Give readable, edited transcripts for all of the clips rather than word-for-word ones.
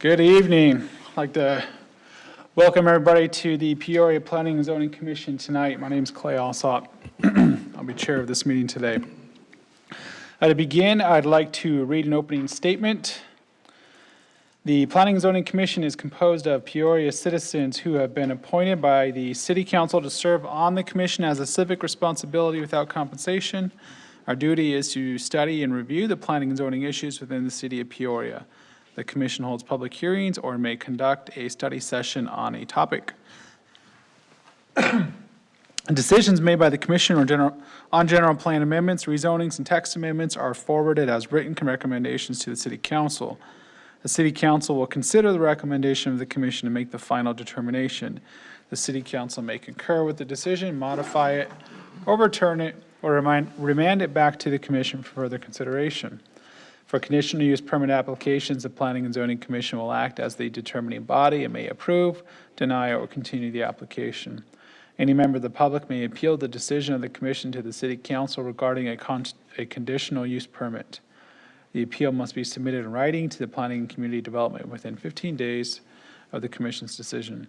Good evening. I'd like to welcome everybody to the Peoria Planning and Zoning Commission tonight. My name is Clay Alsop. I'll be chair of this meeting today. To begin, I'd like to read an opening statement. The Planning and Zoning Commission is composed of Peoria citizens who have been appointed by the City Council to serve on the commission as a civic responsibility without compensation. Our duty is to study and review the planning and zoning issues within the city of Peoria. The commission holds public hearings or may conduct a study session on a topic. Decisions made by the commission on general plan amendments, rezonings, and text amendments are forwarded as written recommendations to the city council. The city council will consider the recommendation of the commission to make the final determination. The city council may concur with the decision, modify it, overturn it, or remand it back to the commission for further consideration. For conditional use permit applications, the Planning and Zoning Commission will act as the determining body and may approve, deny, or continue the application. Any member of the public may appeal the decision of the commission to the city council regarding a conditional use permit. The appeal must be submitted in writing to the Planning and Community Development within 15 days of the commission's decision.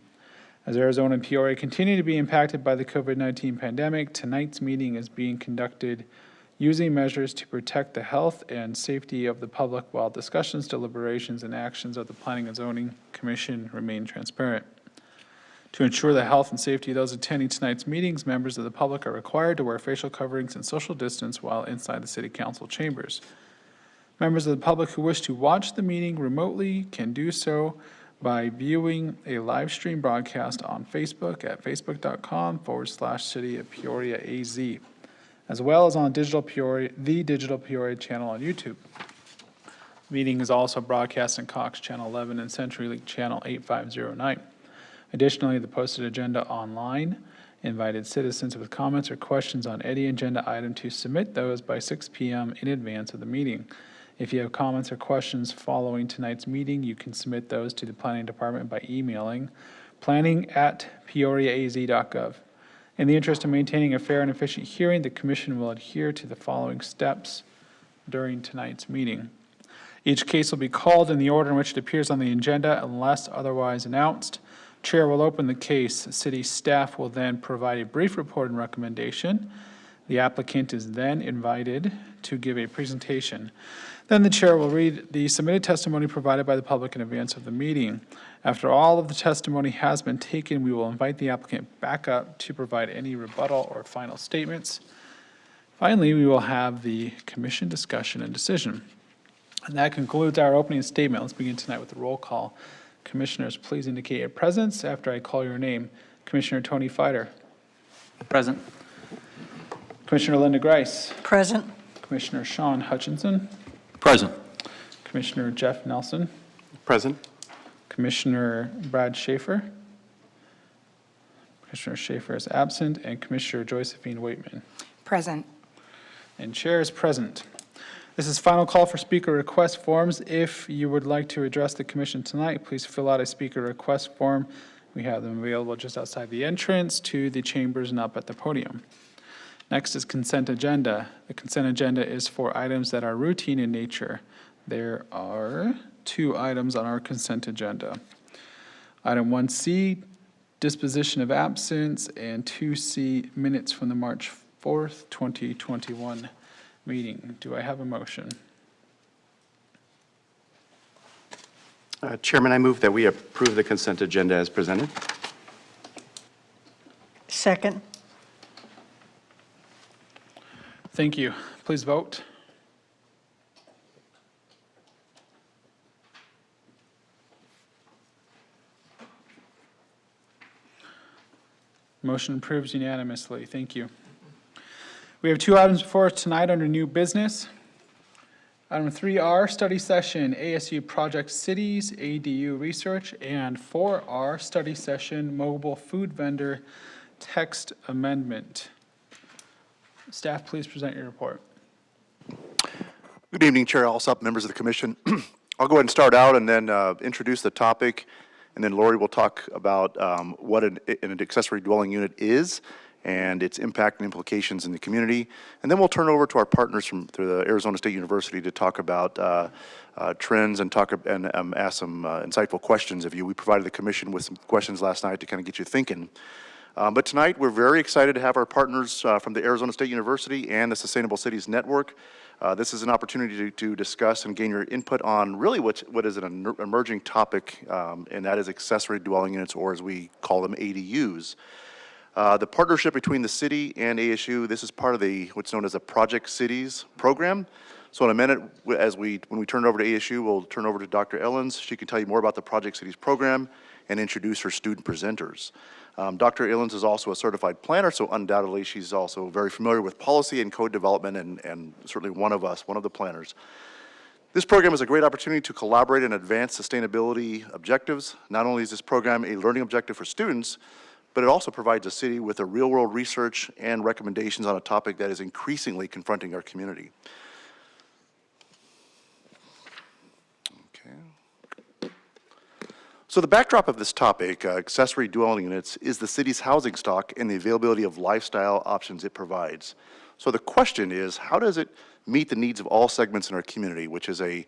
As Arizona and Peoria continue to be impacted by the COVID-19 pandemic, tonight's meeting is being conducted using measures to protect the health and safety of the public while discussions, deliberations, and actions of the Planning and Zoning Commission remain transparent. To ensure the health and safety of those attending tonight's meetings, members of the public are required to wear facial coverings and social distance while inside the City Council chambers. Members of the public who wish to watch the meeting remotely can do so by viewing a live stream broadcast on Facebook at facebook.com/City of Peoria AZ, as well as on the Digital Peoria channel on YouTube. The meeting is also broadcast on Cox Channel 11 and CenturyLink Channel 8509. Additionally, the posted agenda online invited citizens with comments or questions on any agenda item to submit those by 6 p.m. in advance of the meeting. If you have comments or questions following tonight's meeting, you can submit those to the Planning Department by emailing planning@peoriaaz.gov. In the interest of maintaining a fair and efficient hearing, the Commission will adhere to the following steps during tonight's meeting. Each case will be called in the order in which it appears on the agenda unless otherwise announced. Chair will open the case. City staff will then provide a brief report and recommendation. The applicant is then invited to give a presentation. Then the chair will read the submitted testimony provided by the public in advance of the meeting. After all of the testimony has been taken, we will invite the applicant back up to provide any rebuttal or final statements. Finally, we will have the commission discussion and decision. And that concludes our opening statement. Let's begin tonight with the roll call. Commissioners, please indicate your presence after I call your name. Commissioner Tony Fider. Present. Commissioner Linda Grice. Present. Commissioner Sean Hutchinson. Present. Commissioner Jeff Nelson. Present. Commissioner Brad Schaefer. Commissioner Schaefer is absent, and Commissioner Josephine Waitman. Present. And chair is present. This is final call for speaker request forms. If you would like to address the commission tonight, please fill out a speaker request form. We have them available just outside the entrance to the chambers and up at the podium. Next is consent agenda. The consent agenda is for items that are routine in nature. There are 2 items on our consent agenda. Item 1C, disposition of absence, and 2C, minutes from the March 4th, 2021 meeting. Do I have a motion? Chairman, I move that we approve the consent agenda as presented. Second. Thank you. Please vote. Motion approves unanimously. Thank you. We have 2 items before us tonight under new business. Item 3R, study session, ASU Project Cities, ADU research, and 4R, study session, mobile food vendor text amendment. Staff, please present your report. Good evening, Chair Alsop, members of the commission. I'll go ahead and start out and then introduce the topic, and then Lori will talk about what an accessory dwelling unit is and its impact and implications in the community. And then we'll turn over to our partners from through the Arizona State University to talk about trends and ask some insightful questions of you. We provided the commission with some questions last night to kind of get you thinking. But tonight, we're very excited to have our partners from the Arizona State University and the Sustainable Cities Network. This is an opportunity to discuss and gain your input on really what is an emerging topic, and that is accessory dwelling units, or as we call them, ADUs. The partnership between the city and ASU, this is part of what's known as a Project Cities program. So in a minute, when we turn it over to ASU, we'll turn over to Dr. Ellens. She can tell you more about the Project Cities program and introduce her student presenters. Dr. Ellens is also a certified planner, so undoubtedly she's also very familiar with policy and code development, and certainly one of the planners. This program is a great opportunity to collaborate and advance sustainability objectives. Not only is this program a learning objective for students, but it also provides the city with a real-world research and recommendations on a topic that is increasingly confronting our community. So the backdrop of this topic, accessory dwelling units, is the city's housing stock and the availability of lifestyle options it provides. So the question is, how does it meet the needs of all segments in our community, which is a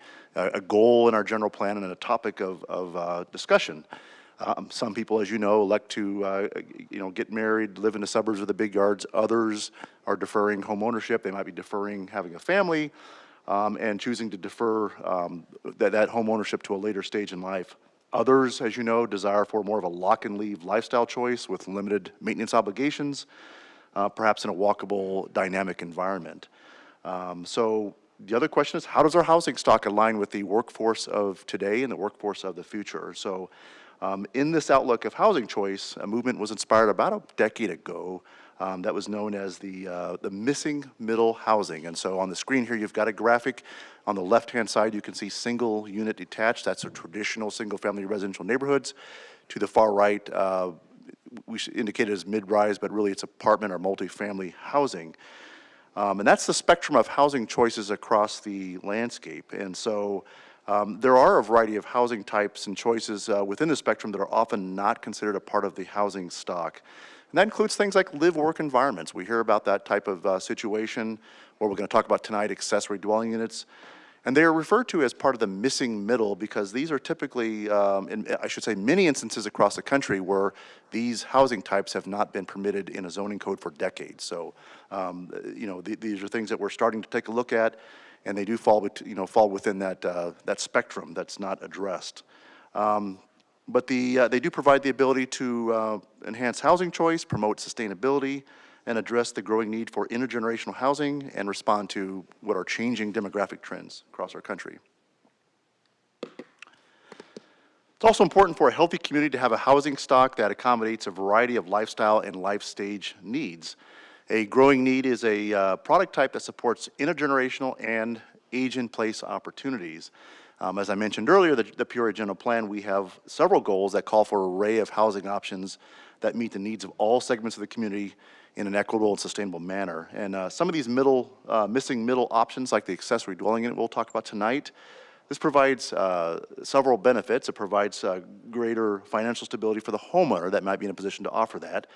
goal in our general plan and a topic of discussion. Some people, as you know, elect to get married, live in the suburbs with the big yards. Others are deferring home ownership. They might be deferring having a family and choosing to defer that home ownership to a later stage in life. Others, as you know, desire for more of a lock-and-leave lifestyle choice with limited maintenance obligations, perhaps in a walkable, dynamic environment. So the other question is, how does our housing stock align with the workforce of today and the workforce of the future? So in this outlook of housing choice, a movement was inspired about a decade ago that was known as the missing middle housing. And so on the screen here, you've got a graphic. On the left-hand side, you can see single unit detached. That's a traditional single-family residential neighborhoods. To the far right, we should indicate it as mid-rise, but really it's apartment or multifamily housing. And that's the spectrum of housing choices across the landscape. And so there are a variety of housing types and choices within the spectrum that are often not considered a part of the housing stock. And that includes things like live-work environments. We hear about that type of situation, or we're going to talk about tonight, accessory dwelling units. And they are referred to as part of the missing middle because these are typically, I should say, many instances across the country where these housing types have not been permitted in a zoning code for decades. So, these are things that we're starting to take a look at, and they do fall within that spectrum that's not addressed. But they do provide the ability to enhance housing choice, promote sustainability, and address the growing need for intergenerational housing and respond to what are changing demographic trends across our country. It's also important for a healthy community to have a housing stock that accommodates a variety of lifestyle and life stage needs. A growing need is a product type that supports intergenerational and age-in-place opportunities. As I mentioned earlier, the Peoria General Plan, we have several goals that call for an array of housing options that meet the needs of all segments of the community in an equitable and sustainable manner. And some of these missing middle options, like the accessory dwelling unit we'll talk about tonight, this provides several benefits. It provides greater financial stability for the homeowner that might be in a position to offer that,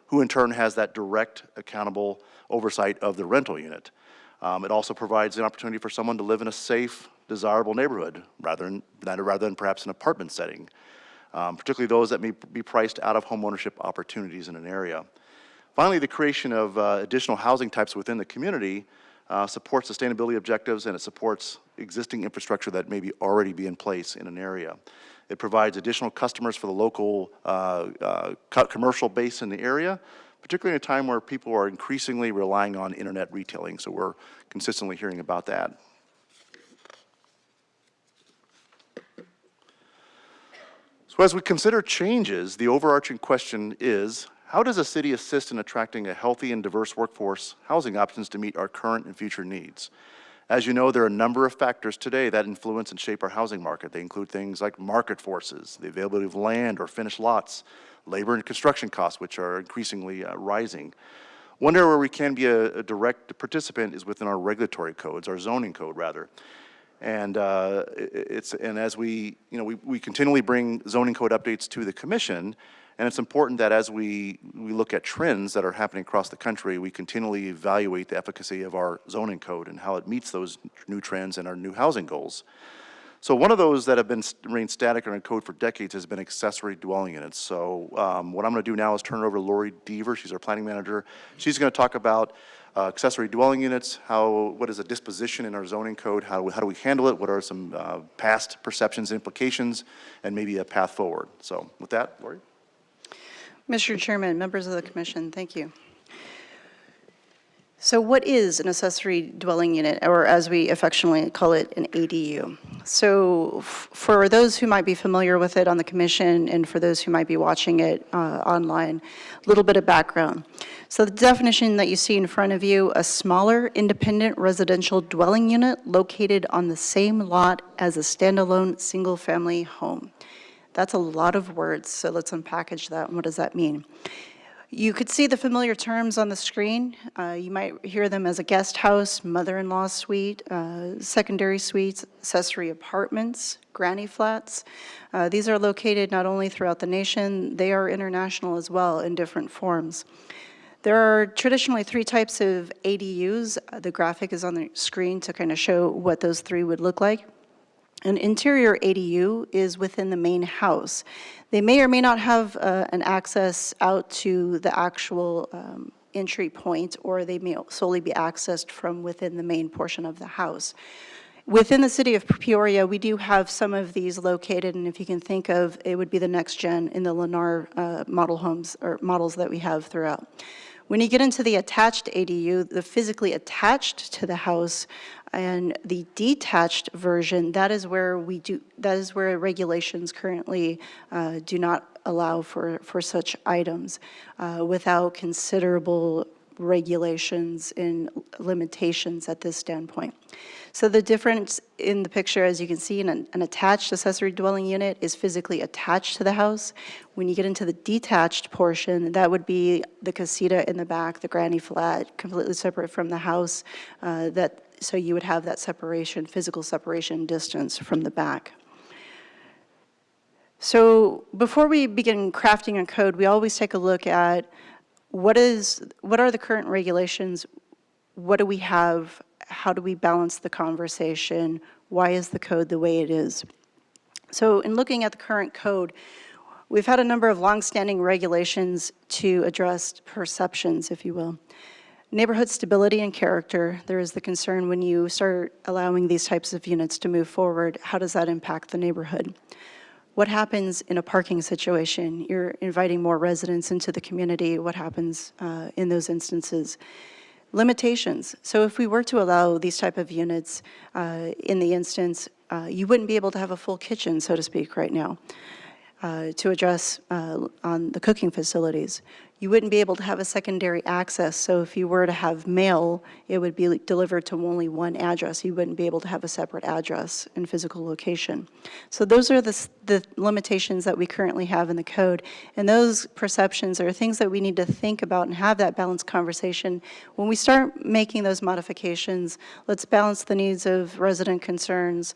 who in turn has that direct, accountable oversight of the rental unit. It also provides an opportunity for someone to live in a safe, desirable neighborhood rather than perhaps an apartment setting, particularly those that may be priced out of homeownership opportunities in an area. Finally, the creation of additional housing types within the community supports sustainability objectives, and it supports existing infrastructure that may already be in place in an area. It provides additional customers for the local commercial base in the area, particularly in a time where people are increasingly relying on internet retailing, so we're consistently hearing about that. So as we consider changes, the overarching question is, how does a city assist in attracting a healthy and diverse workforce housing options to meet our current and future needs? As you know, there are a number of factors today that influence and shape our housing market. They include things like market forces, the availability of land or finished lots, labor and construction costs, which are increasingly rising. One area where we can be a direct participant is within our regulatory codes, our zoning code rather. And as we continually bring zoning code updates to the commission, And it's important that as we look at trends that are happening across the country, we continually evaluate the efficacy of our zoning code and how it meets those new trends and our new housing goals. So one of those that have been remained static in our code for decades has been accessory dwelling units. So what I'm going to do now is turn it over to Lori Deaver. She's our planning manager. She's going to talk about accessory dwelling units, what is a disposition in our zoning code, how do we handle it, what are some past perceptions and implications, and maybe a path forward. So with that, Lori. Mr. Chairman, members of the commission, thank you. So what is an accessory dwelling unit, or as we affectionately call it, an ADU? So for those who might be familiar with it on the commission and for those who might be watching it online, a little bit of background. So the definition that you see in front of you, a smaller independent residential dwelling unit located on the same lot as a standalone single-family home. That's a lot of words, so let's unpackage that. And what does that mean? You could see the familiar terms on the screen. You might hear them as a guest house, mother-in-law suite, secondary suites, accessory apartments, granny flats. These are located not only throughout the nation, they are international as well in different forms. There are traditionally three types of ADUs. The graphic is on the screen to kind of show what those three would look like. An interior ADU is within the main house. They may or may not have an access out to the actual entry point, or they may solely be accessed from within the main portion of the house. Within the city of Peoria, we do have some of these located, and if you can think of, it would be the next gen in the Lennar model homes or models that we have throughout. When you get into the attached ADU, the physically attached to the house, and the detached version, that is where regulations currently do not allow for such items without considerable regulations and limitations at this standpoint. So the difference in the picture, as you can see, in an attached accessory dwelling unit is physically attached to the house. When you get into the detached portion, that would be the casita in the back, the granny flat, completely separate from the house, so you would have that separation, physical separation distance from the back. So before we begin crafting a code, we always take a look at what are the current regulations, what do we have, how do we balance the conversation, why is the code the way it is? So in looking at the current code, we've had a number of longstanding regulations to address perceptions, if you will. Neighborhood stability and character, there is the concern when you start allowing these types of units to move forward, how does that impact the neighborhood? What happens in a parking situation? You're inviting more residents into the community. What happens in those instances? Limitations. So if we were to allow these type of units in the instance, you wouldn't be able to have a full kitchen, so to speak, right now to address on the cooking facilities. You wouldn't be able to have a secondary access, so if you were to have mail, it would be delivered to only one address. You wouldn't be able to have a separate address and physical location. So those are the limitations that we currently have in the code, and those perceptions are things that we need to think about and have that balanced conversation. When we start making those modifications, let's balance the needs of resident concerns,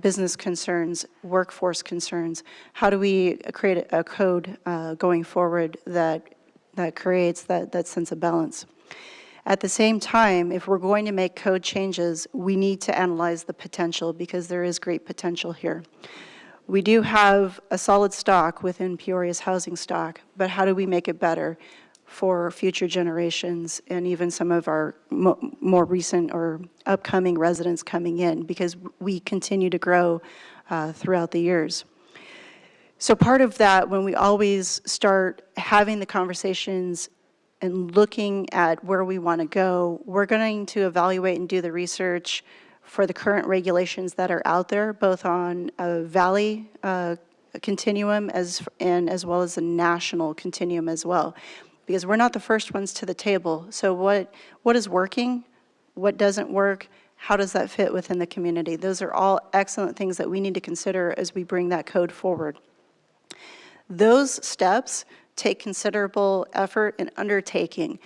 business concerns, workforce concerns. How do we create a code going forward that creates that sense of balance? At the same time, if we're going to make code changes, we need to analyze the potential because there is great potential here. We do have a solid stock within Peoria's housing stock, but how do we make it better for future generations and even some of our more recent or upcoming residents coming in, because we continue to grow throughout the years. So part of that, when we always start having the conversations and looking at where we want to go, we're going to evaluate and do the research for the current regulations that are out there, both on a valley continuum as well as a national continuum as well, because we're not the first ones to the table. So what is working, what doesn't work, how does that fit within the community? Those are all excellent things that we need to consider as we bring that code forward. Those steps take considerable effort and undertaking.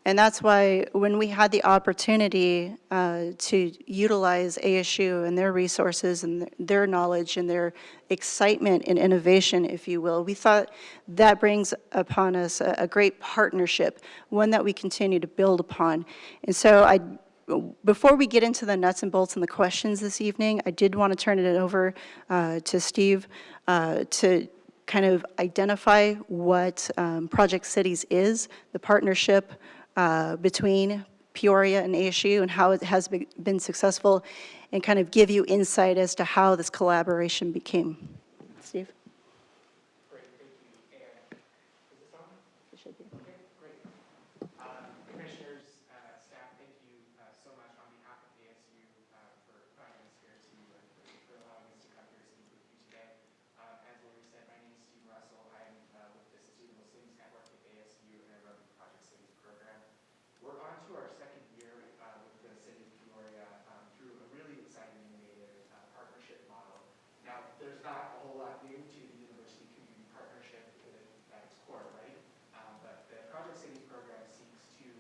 And that's why when we had the opportunity to utilize ASU and their resources and their knowledge and their excitement and innovation, if you will, we thought that brings upon us a great partnership, one that we continue to build upon. And so before we get into the nuts and bolts and the questions this evening, I did want to turn it over to Steve to kind of identify what Project Cities is, the partnership between Peoria and ASU and how it has been successful, and kind of give you insight as to how this collaboration became. Steve? Great, thank you. And is this on? It should be. Okay, great. Commissioners, staff, thank you so much on behalf of ASU for inviting us here for allowing us to come here to speak with you today. As Lori said, my name is Steve Russell. I'm with the Sustainable Cities Network at ASU, and I run the Project Cities program. We're on to our second year with the city of Peoria through a really exciting, innovative partnership model. Now, there's not a whole lot new to the university-community partnership at its core, right? But the Project Cities program seeks to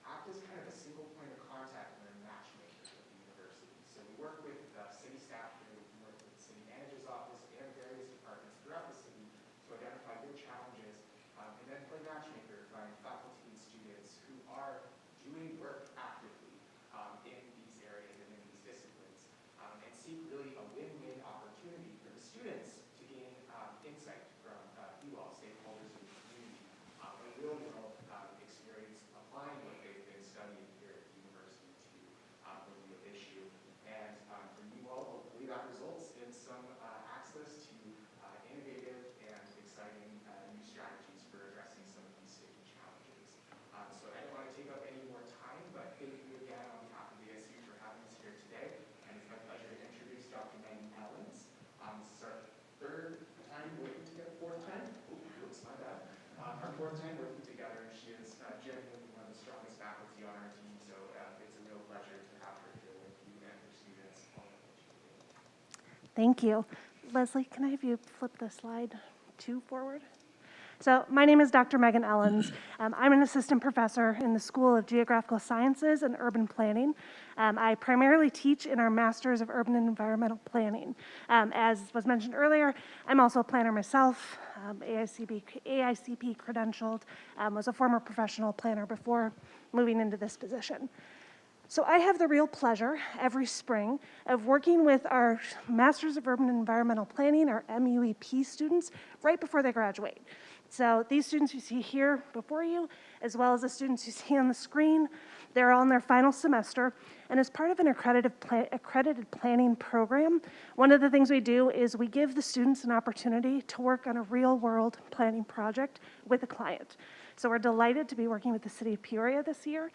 act as kind of a single point of contact and a matchmaker with the university. So we work with city staff here, we work with the city manager's office and various departments throughout the city to identify your challenges and then play matchmaker, find faculty and students who are doing work actively in these areas and in these disciplines and seek really a win-win opportunity for the students to gain insight from you all, stakeholders in the community, and real-world experience applying what they've been studying here at the university to the real issue. And for you all, hopefully that results in some access to innovative and exciting new strategies for addressing some of these sticky challenges. So I don't want to take up any more time, but thank you again on behalf of the ASU for having us here today. And it's my pleasure to introduce Dr. Megan Ellens. This is our third time working together, fourth time? Oops, my bad. Our fourth time working together, and she is genuinely one of the strongest faculty on our team, so it's a real pleasure to have her here with you and your students. Thank you. Leslie, can I have you flip the slide 2 forward? So my name is Dr. Megan Ellens. I'm an assistant professor in the School of Geographical Sciences and Urban Planning. I primarily teach in our Masters of Urban and Environmental Planning. As was mentioned earlier, I'm also a planner myself, AICP credentialed, was a former professional planner before moving into this position. So I have the real pleasure every spring of working with our Masters of Urban and Environmental Planning, our MUEP students, right before they graduate. So these students you see here before you, as well as the students you see on the screen, they're all in their final semester. And as part of an accredited planning program, one of the things we do is we give the students an opportunity to work on a real-world planning project with a client. So we're delighted to be working with the city of Peoria this year.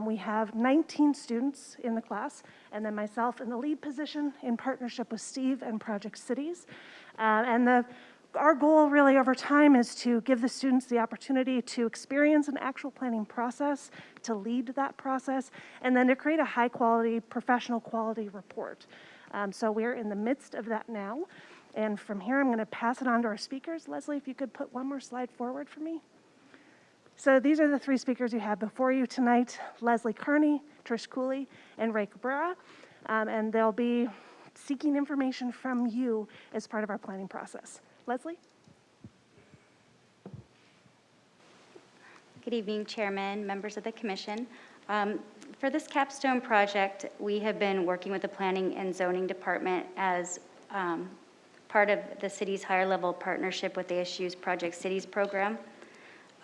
We have 19 students in the class, and then myself in the lead position in partnership with Steve and Project Cities. Our goal really over time is to give the students the opportunity to experience an actual planning process, to lead that process, and then to create a high quality, professional quality report. So we're in the midst of that now. And from here, I'm going to pass it on to our speakers. Leslie, if you could put one more slide forward for me. So these are the 3 speakers you have before you tonight: Leslie Kearney, Trish Cooley, and Ray Cabrera. And they'll be seeking information from you as part of our planning process. Leslie? Good evening, Chairman, members of the Commission. For this capstone project, we have been working with the Planning and Zoning Department as part of the city's higher level partnership with ASU's Project Cities program.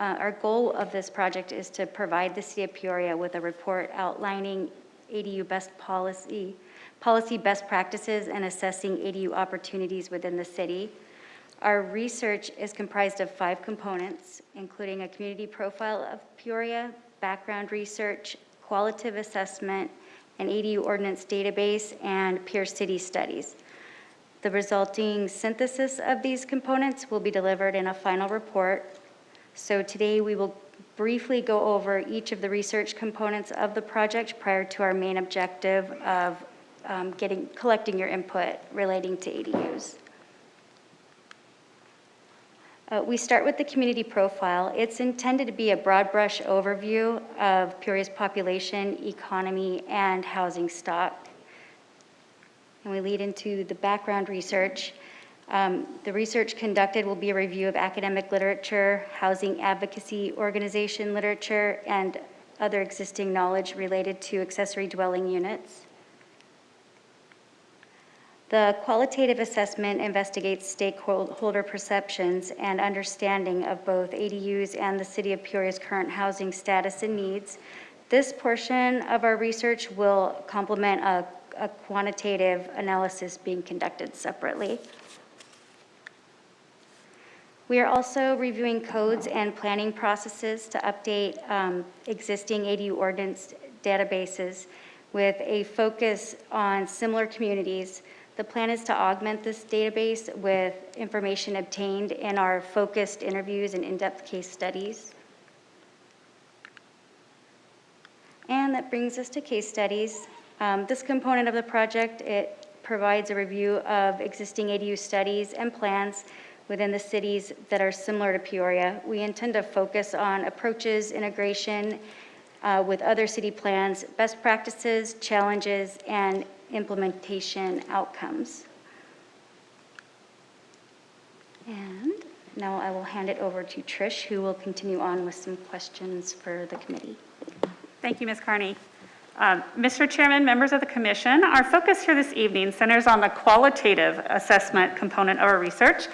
Our goal of this project is to provide the city of Peoria with a report outlining ADU policy best practices and assessing ADU opportunities within the city. Our research is comprised of 5 components, including a community profile of Peoria, background research, qualitative assessment, an ADU ordinance database, and peer city studies. The resulting synthesis of these components will be delivered in a final report. So today we will briefly go over each of the research components of the project prior to our main objective of collecting your input relating to ADUs. We start with the community profile. It's intended to be a broad brush overview of Peoria's population, economy, and housing stock. And we lead into the background research. The research conducted will be a review of academic literature, housing advocacy organization literature, and other existing knowledge related to accessory dwelling units. The qualitative assessment investigates stakeholder perceptions and understanding of both ADUs and the City of Peoria's current housing status and needs. This portion of our research will complement a quantitative analysis being conducted separately. We are also reviewing codes and planning processes to update existing ADU ordinance databases with a focus on similar communities. The plan is to augment this database with information obtained in our focused interviews and in-depth case studies. And that brings us to case studies. This component of the project, it provides a review of existing ADU studies and plans within the cities that are similar to Peoria. We intend to focus on approaches, integration with other city plans, best practices, challenges, and implementation outcomes. And now I will hand it over to Trish, who will continue on with some questions for the committee. Thank you, Ms. Carney. Mr. Chairman, members of the commission, our focus here this evening centers on the qualitative assessment component of our research.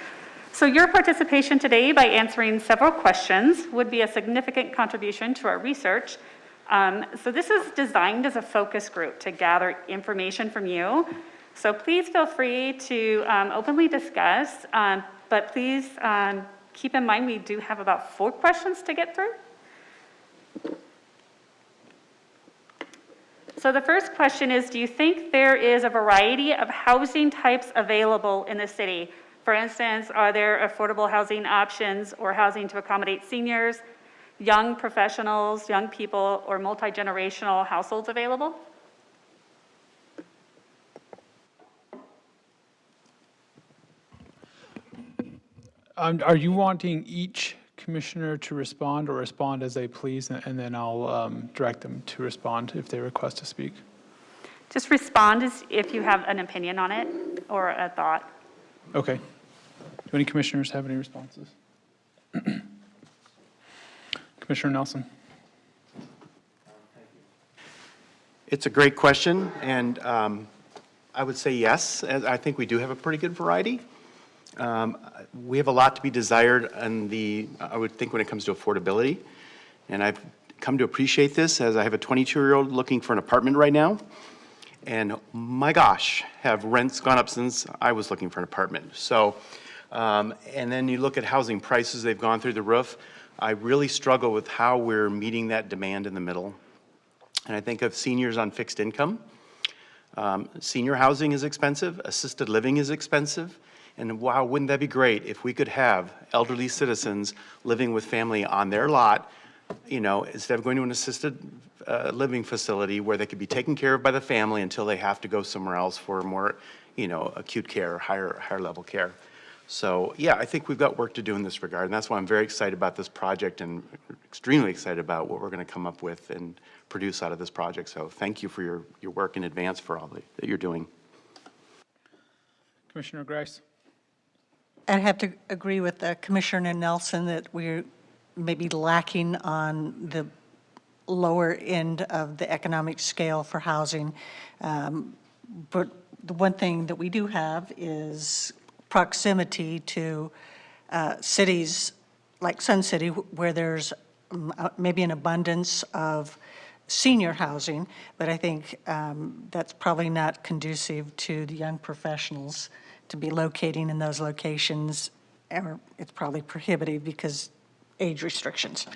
So your participation today by answering several questions would be a significant contribution to our research. So this is designed as a focus group to gather information from you. So please feel free to openly discuss, but please keep in mind we do have about 4 questions to get through. So the first question is, do you think there is a variety of housing types available in the city? For instance, are there affordable housing options or housing to accommodate seniors, young professionals, young people, or multi-generational households available? Are you wanting each commissioner to respond or respond as they please, and then I'll direct them to respond if they request to speak? Just respond if you have an opinion on it or a thought. Okay. Do any commissioners have any responses? Commissioner Nelson. It's a great question, and I would say yes. I think we do have a pretty good variety. We have a lot to be desired I would think when it comes to affordability, and I've come to appreciate this as I have a 22-year-old looking for an apartment right now, and my gosh, have rents gone up since I was looking for an apartment. So, and then you look at housing prices, they've gone through the roof. I really struggle with how we're meeting that demand in the middle. And I think of seniors on fixed income. Senior housing is expensive, assisted living is expensive, and wow, wouldn't that be great if we could have elderly citizens living with family on their lot, you know, instead of going to an assisted living facility where they could be taken care of by the family until they have to go somewhere else for more, you know, acute care, higher level care. So yeah, I think we've got work to do in this regard, and that's why I'm very excited about this project and extremely excited about what we're going to come up with and produce out of this project. So thank you for your work in advance for all that you're doing. Commissioner Grice. I'd have to agree with Commissioner Nelson that we're maybe lacking on the lower end of the economic scale for housing. But the one thing that we do have is proximity to cities like Sun City, where there's maybe an abundance of senior housing, but I think that's probably not conducive to the young professionals to be locating in those locations, or it's probably prohibitive because age restrictions.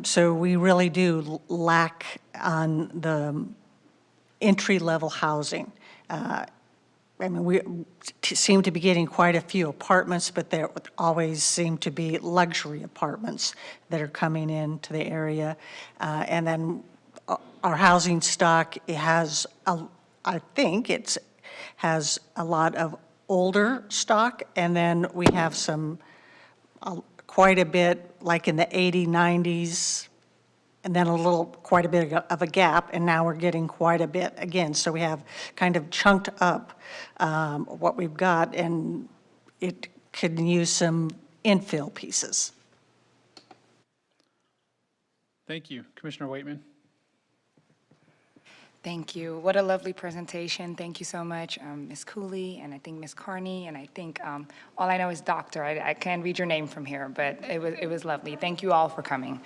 So we really do lack on the entry-level housing. I mean, we seem to be getting quite a few apartments, but there always seem to be luxury apartments that are coming into the area. And then our housing stock has, I think it has a lot of older stock, and then we have some quite a bit, like in the 80s, 90s, and then quite a bit of a gap, and now we're getting quite a bit again. So we have kind of chunked up what we've got, and it could use some infill pieces. Thank you. Commissioner Waitman. Thank you. What a lovely presentation. Thank you so much, Ms. Cooley, and I think Ms. Carney, and I think all I know is doctor. I can't read your name from here, but it was lovely. Thank you all for coming.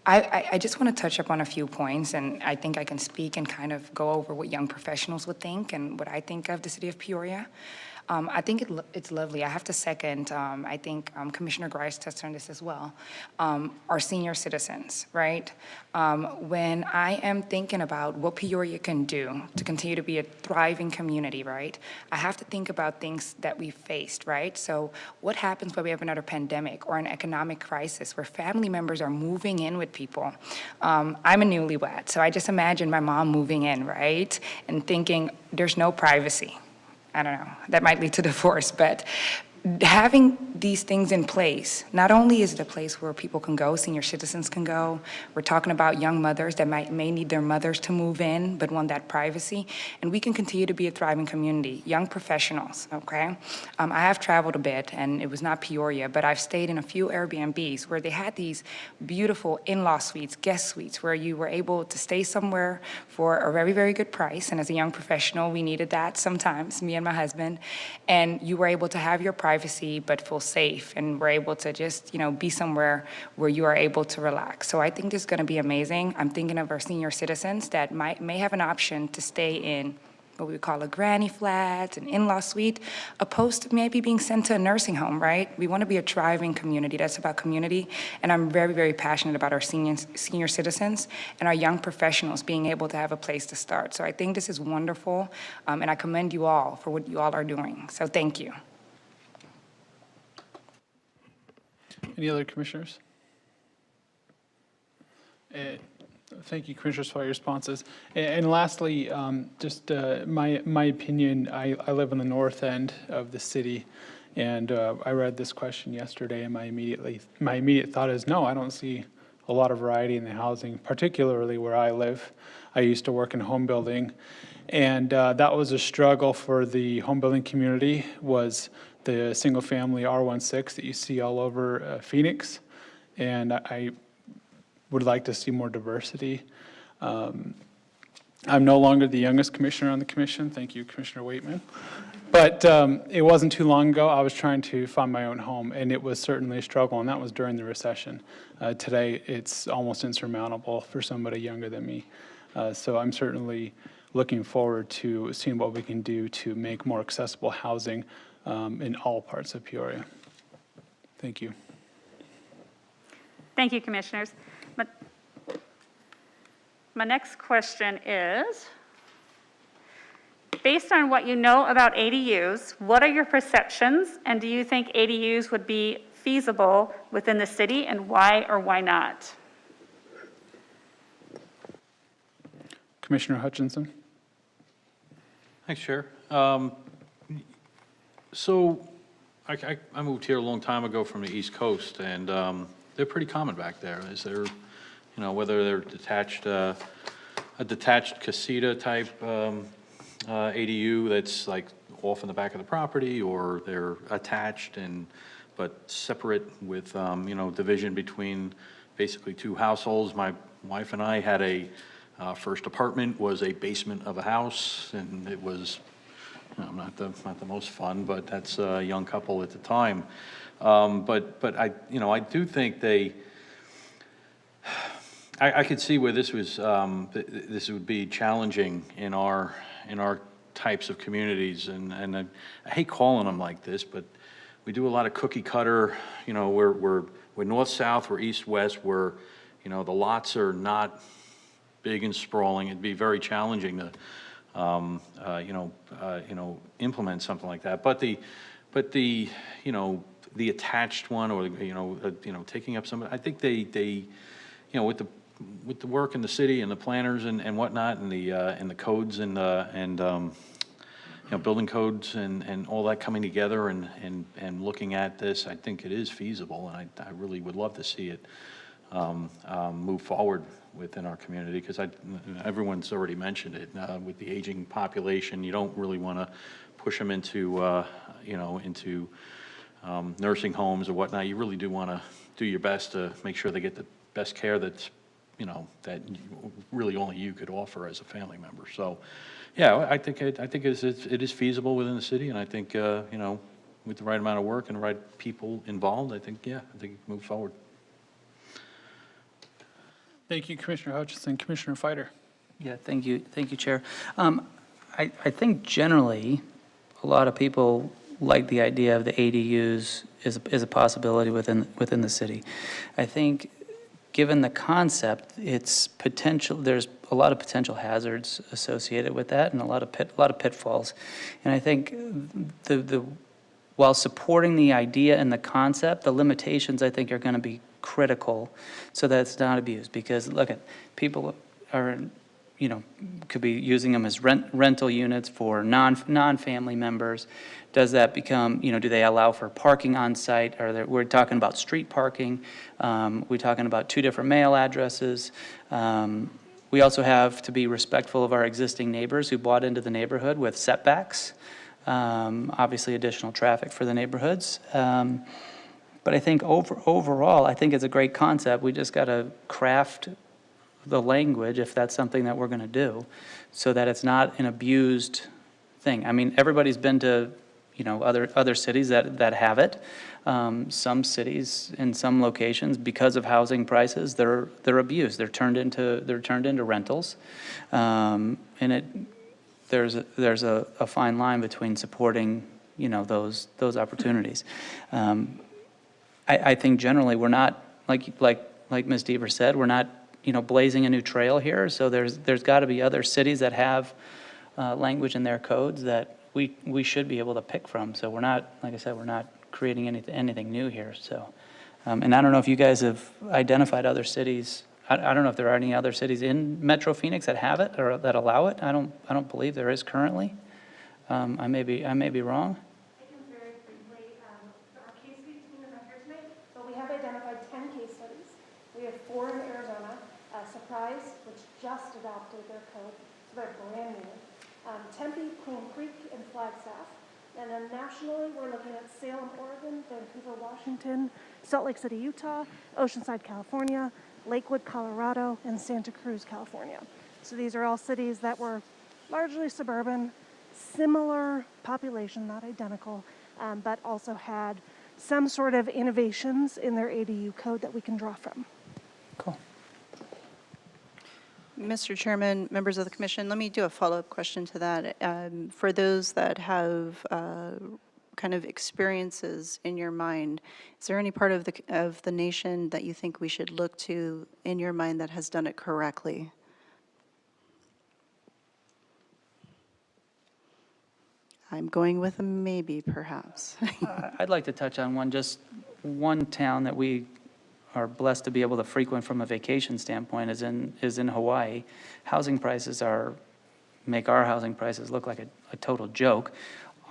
I just want to touch up on a few points, and I think I can speak and kind of go over what young professionals would think and what I think of the city of Peoria. I think it's lovely. I have to second, I think Commissioner Grice touched on this as well, our senior citizens, right? When I am thinking about what Peoria can do to continue to be a thriving community, right? I have to think about things that we've faced, right? So what happens when we have another pandemic or an economic crisis where family members are moving in with people? I'm a newlywed, so I just imagine my mom moving in, right? And thinking there's no privacy. I don't know, that might lead to divorce, but having these things in place, not only is it a place where people can go, senior citizens can go, we're talking about young mothers that may need their mothers to move in, but want that privacy, and we can continue to be a thriving community. Young professionals, okay? I have traveled a bit, and it was not Peoria, but I've stayed in a few Airbnbs where they had these beautiful in-law suites, guest suites, where you were able to stay somewhere for a very, very good price, and as a young professional, we needed that sometimes, me and my husband, and you were able to have your privacy but feel safe, and we're able to just, be somewhere where you are able to relax. So I think this is going to be amazing. I'm thinking of our senior citizens that may have an option to stay in what we call a granny flat, an in-law suite, opposed to maybe being sent to a nursing home, right? We want to be a thriving community. That's about community, and I'm very, very passionate about our senior citizens and our young professionals being able to have a place to start. So I think this is wonderful, and I commend you all for what you all are doing. So thank you. Any other commissioners? Thank you, commissioners, for your responses. And lastly, just my opinion, I live on the north end of the city, and I read this question yesterday, and my immediate thought is, no, I don't see a lot of variety in the housing, particularly where I live. I used to work in home building, and that was a struggle for the home building community, was the single-family R16 that you see all over Phoenix, and I would like to see more diversity. I'm no longer the youngest commissioner on the commission. Thank you, Commissioner Waitman. But it wasn't too long ago, I was trying to find my own home, and it was certainly a struggle, and that was during the recession. Today, it's almost insurmountable for somebody younger than me. So I'm certainly looking forward to seeing what we can do to make more accessible housing in all parts of Peoria. Thank you. Thank you, commissioners. My next question is, based on what you know about ADUs, what are your perceptions, and do you think ADUs would be feasible within the city, and why or why not? Commissioner Hutchinson. Thanks, Chair. So I moved here a long time ago from the East Coast, and they're pretty common back there. Is there, whether they're detached, a detached casita type ADU that's like off in the back of the property, or they're attached but separate with, division between basically two households. My wife and I had a first apartment was a basement of a house, and it was not the most fun, but that's a young couple at the time. But I do think I could see where this this would be challenging in our types of communities, and I hate calling them like this, but we do a lot of cookie cutter. We're north south, we're east west, where the lots are not big and sprawling. It'd be very challenging to implement something like that. But the attached one, or taking up some, I think they with the work in the city and the planners and whatnot, and the codes and building codes and all that coming together and looking at this, I think it is feasible, and I really would love to see it move forward within our community, because everyone's already mentioned it. With the aging population, you don't really want to push them into, into nursing homes or whatnot. You really do want to do your best to make sure they get the best care that's, that really only you could offer as a family member. So, yeah, I think it is feasible within the city, and I think, with the right amount of work and the right people involved, I think it can move forward. Thank you, Commissioner Hutchinson. Commissioner Fighter. Yeah, thank you, Chair. I think generally, a lot of people like the idea of the ADUs is a possibility within the city. I think, given the concept, it's potential. There's a lot of potential hazards associated with that, and a lot of pitfalls. And I think while supporting the idea and the concept, the limitations I think are going to be critical so that it's not abused. Because look at people are, could be using them as rental units for non-family members. Does that become, do they allow for parking on site? We're talking about street parking. We're talking about 2 different mail addresses. We also have to be respectful of our existing neighbors who bought into the neighborhood with setbacks. Obviously additional traffic for the neighborhoods. But I think overall, I think it's a great concept. We just got to craft the language, if that's something that we're going to do, so that it's not an abused thing. I mean, everybody's been to, other cities that have it. Some cities in some locations, because of housing prices, they're abused. They're turned into rentals, and there's a fine line between supporting, those opportunities. I think generally we're not, like Ms. Deaver said, we're not, blazing a new trail here. So there's got to be other cities that have language in their codes that we should be able to pick from. So we're not, like I said, we're not creating anything new here. So, and I don't know if you guys have identified other cities. I don't know if there are any other cities in Metro Phoenix that have it or that allow it. I don't believe there is currently. I may be wrong. Very briefly, our case study team is not here tonight, but we have identified 10 case studies. We have 4 in Arizona, Surprise, which just adopted their code, so they're brand new. Tempe, Queen Creek, and Flagstaff. And then nationally, we're looking at Salem, Oregon, Vancouver, Washington, Salt Lake City, Utah, Oceanside, California, Lakewood, Colorado, and Santa Cruz, California. So these are all cities that were largely suburban, similar population, not identical, but also had some sort of innovations in their ADU code that we can draw from. Cool. Mr. Chairman, members of the commission, let me do a follow-up question to that. For those that have kind of experiences in your mind, is there any part of the nation that you think we should look to in your mind that has done it correctly? I'm going with a maybe, perhaps. I'd like to touch on one town that we are blessed to be able to frequent from a vacation standpoint is in Hawaii. Housing prices make our housing prices look like a total joke.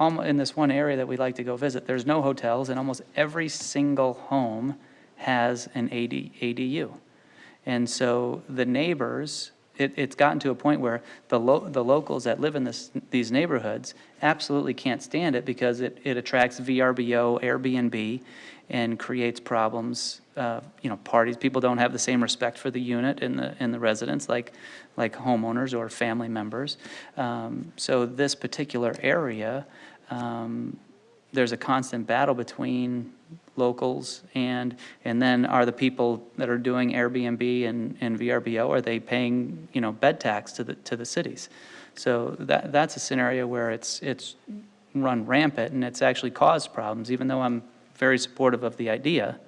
In this one area that we like to go visit, there's no hotels, and almost every single home has an ADU. And so the neighbors, it's gotten to a point where the locals that live in these neighborhoods absolutely can't stand it because it attracts VRBO, Airbnb, and creates problems. Parties, people don't have the same respect for the unit and the residents like homeowners or family members. So this particular area, there's a constant battle between locals and then are the people that are doing Airbnb and VRBO, are they paying bed tax to the cities? So that's a scenario where it's run rampant and it's actually caused problems, even though I'm very supportive of the idea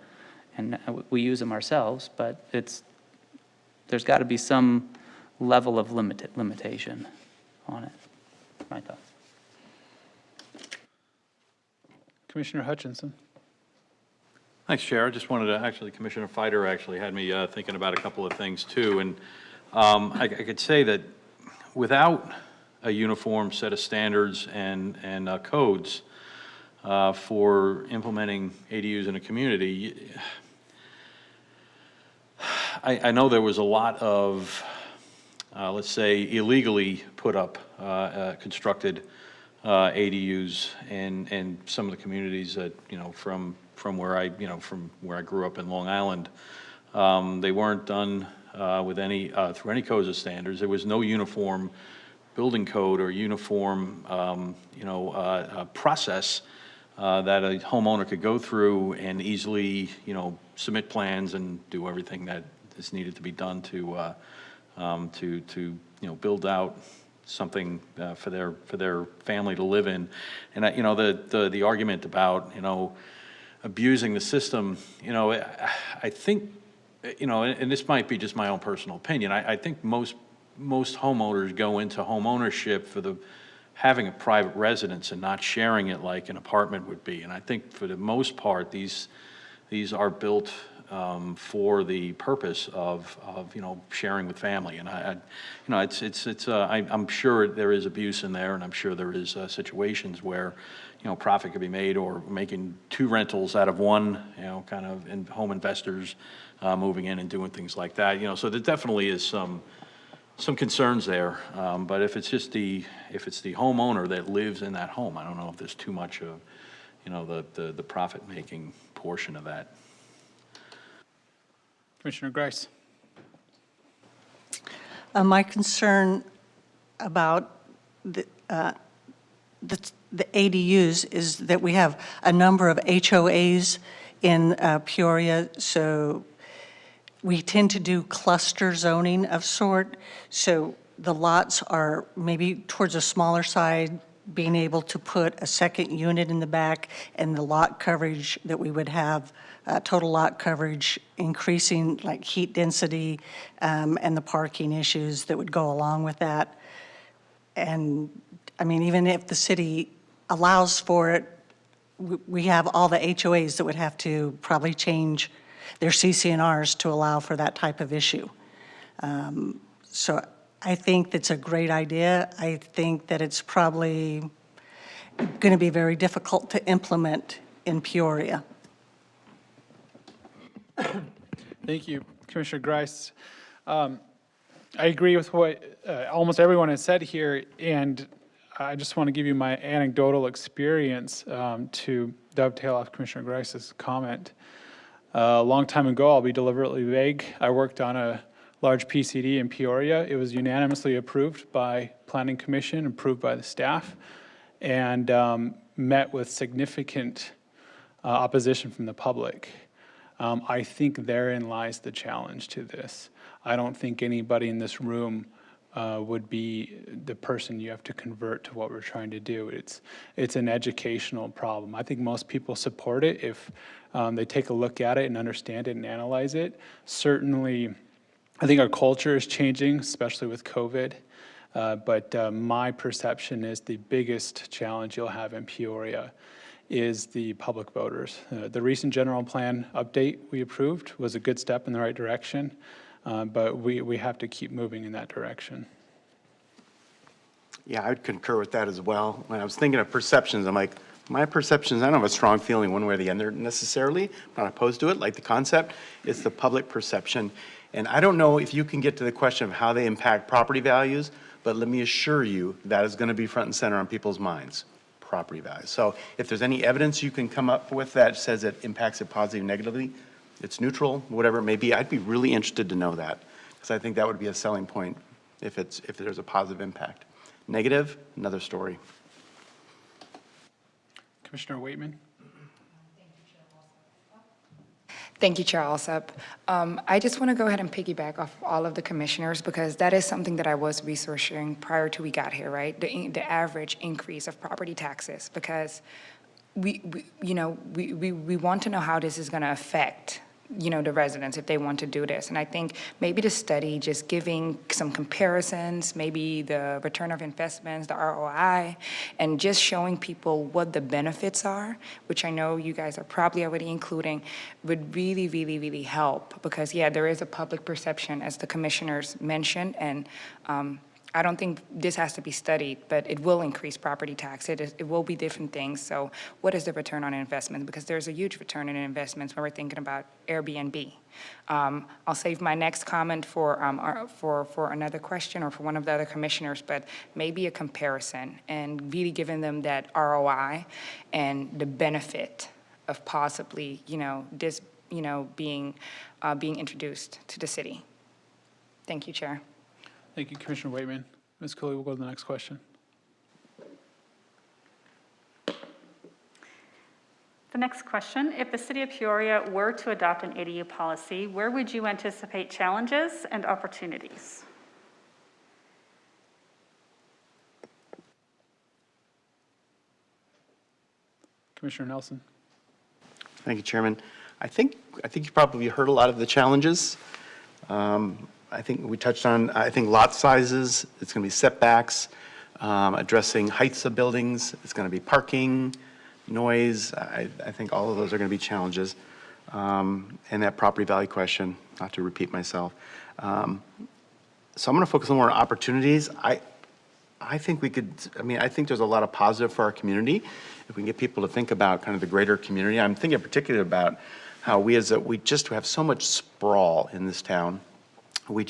and we use them ourselves, but there's got to be some level of limitation on it. My thoughts. Commissioner Hutchinson. Thanks, Chair. I just wanted to, Commissioner Fighter actually had me thinking about a couple of things too. And I could say that without a uniform set of standards and codes for implementing ADUs in a community. I know there was a lot of, let's say, illegally put up, constructed ADUs in some of the communities that, from where I grew up in Long Island. They weren't done with through any codes or standards. There was no uniform building code or uniform, process that a homeowner could go through and easily, submit plans and do everything that is needed to be done to build out something for their family to live in. And the argument about abusing the system, I think, and this might be just my own personal opinion. I think most homeowners go into home ownership for having a private residence and not sharing it like an apartment would be. And I think for the most part, these are built for the purpose of sharing with family. And I'm sure there is abuse in there, and I'm sure there is situations where profit could be made, or making two rentals out of one, kind of home investors moving in and doing things like that. So there definitely is some concerns there. But if it's the homeowner that lives in that home, I don't know if there's too much of the profit making portion of that. Commissioner Grice. My concern about the ADUs is that we have a number of HOAs in Peoria, so we tend to do cluster zoning of sort. So the lots are maybe towards a smaller side, being able to put a second unit in the back, and the lot coverage that we would have, total lot coverage increasing, like heat density and the parking issues that would go along with that. And I mean, even if the city allows for it, we have all the HOAs that would have to probably change their CC&Rs to allow for that type of issue. So I think that's a great idea. I think that it's probably going to be very difficult to implement in Peoria. Thank you, Commissioner Grice. I agree with what almost everyone has said here, and I just want to give you my anecdotal experience to dovetail off Commissioner Grice's comment. A long time ago, I'll be deliberately vague, I worked on a large PCD in Peoria. It was unanimously approved by Planning Commission, approved by the staff, and met with significant opposition from the public. I think therein lies the challenge to this. I don't think anybody in this room would be the person you have to convert to what we're trying to do. It's an educational problem. I think most people support it if they take a look at it and understand it and analyze it. Certainly, I think our culture is changing, especially with COVID. But my perception is the biggest challenge you'll have in Peoria is the public voters. The recent general plan update we approved was a good step in the right direction, but we have to keep moving in that direction. Yeah, I would concur with that as well. When I was thinking of perceptions, I'm like, my perceptions, I don't have a strong feeling one way or the other necessarily. I'm not opposed to it, like the concept. It's the public perception. And I don't know if you can get to the question of how they impact property values, but let me assure you that is going to be front and center on people's minds. Property values. So if there's any evidence you can come up with that says it impacts it positively, negatively, it's neutral, whatever it may be, I'd be really interested to know that, because I think that would be a selling point if there's a positive impact. Negative, another story. Commissioner Waitman. Thank you, Chair Alsop. I just want to go ahead and piggyback off all of the commissioners, because that is something that I was researching prior to we got here, right? The average increase of property taxes, because we want to know how this is going to affect, the residents if they want to do this. And I think maybe the study just giving some comparisons, maybe the return of investments, the ROI, and just showing people what the benefits are, which I know you guys are probably already including, would really, really, really help. Because, yeah, there is a public perception, as the commissioners mentioned, and I don't think this has to be studied, but it will increase property tax. It will be different things. So what is the return on investment? Because there's a huge return on investments when we're thinking about Airbnb. I'll save my next comment for another question or for one of the other commissioners, but maybe a comparison and really giving them that ROI and the benefit of possibly, this, being introduced to the city. Thank you, Chair. Thank you, Commissioner Waitman. Ms. Cooley, we'll go to the next question. The next question, if the city of Peoria were to adopt an ADU policy, where would you anticipate challenges and opportunities? Commissioner Nelson. Thank you, Chairman. I think you probably heard a lot of the challenges. I think we touched on, lot sizes, it's going to be setbacks, addressing heights of buildings, it's going to be parking, noise. I think all of those are going to be challenges. And that property value question, not to repeat myself. So I'm going to focus on more opportunities. I think there's a lot of positive for our community if we can get people to think about kind of the greater community. I'm thinking particularly about how we just have so much sprawl in this town. We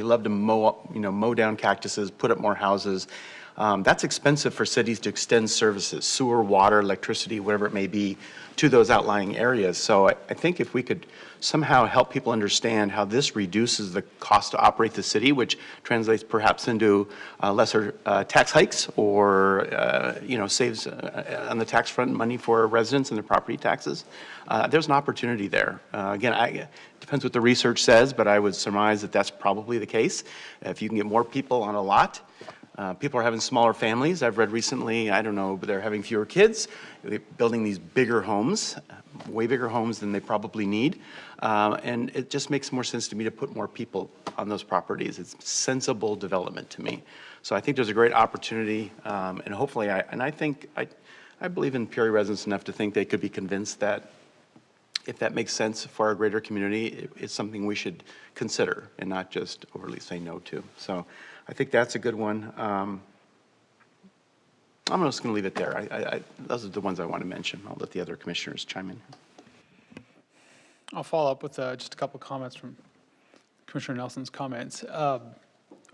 love to mow down cactuses, put up more houses. That's expensive for cities to extend services, sewer, water, electricity, whatever it may be, to those outlying areas. So I think if we could somehow help people understand how this reduces the cost to operate the city, which translates perhaps into lesser tax hikes or, saves on the tax front money for residents and their property taxes, there's an opportunity there. Again, it depends what the research says, but I would surmise that that's probably the case. If you can get more people on a lot, people are having smaller families. I've read recently, I don't know, but they're having fewer kids. They're building these bigger homes, way bigger homes than they probably need. And it just makes more sense to me to put more people on those properties. It's sensible development to me. So I think there's a great opportunity, and hopefully, I believe in Peoria residents enough to think they could be convinced that if that makes sense for our greater community, it's something we should consider and not just overly say no to. So I think that's a good one. I'm just going to leave it there. Those are the ones I want to mention. I'll let the other commissioners chime in. I'll follow up with just a couple comments from Commissioner Nelson's comments.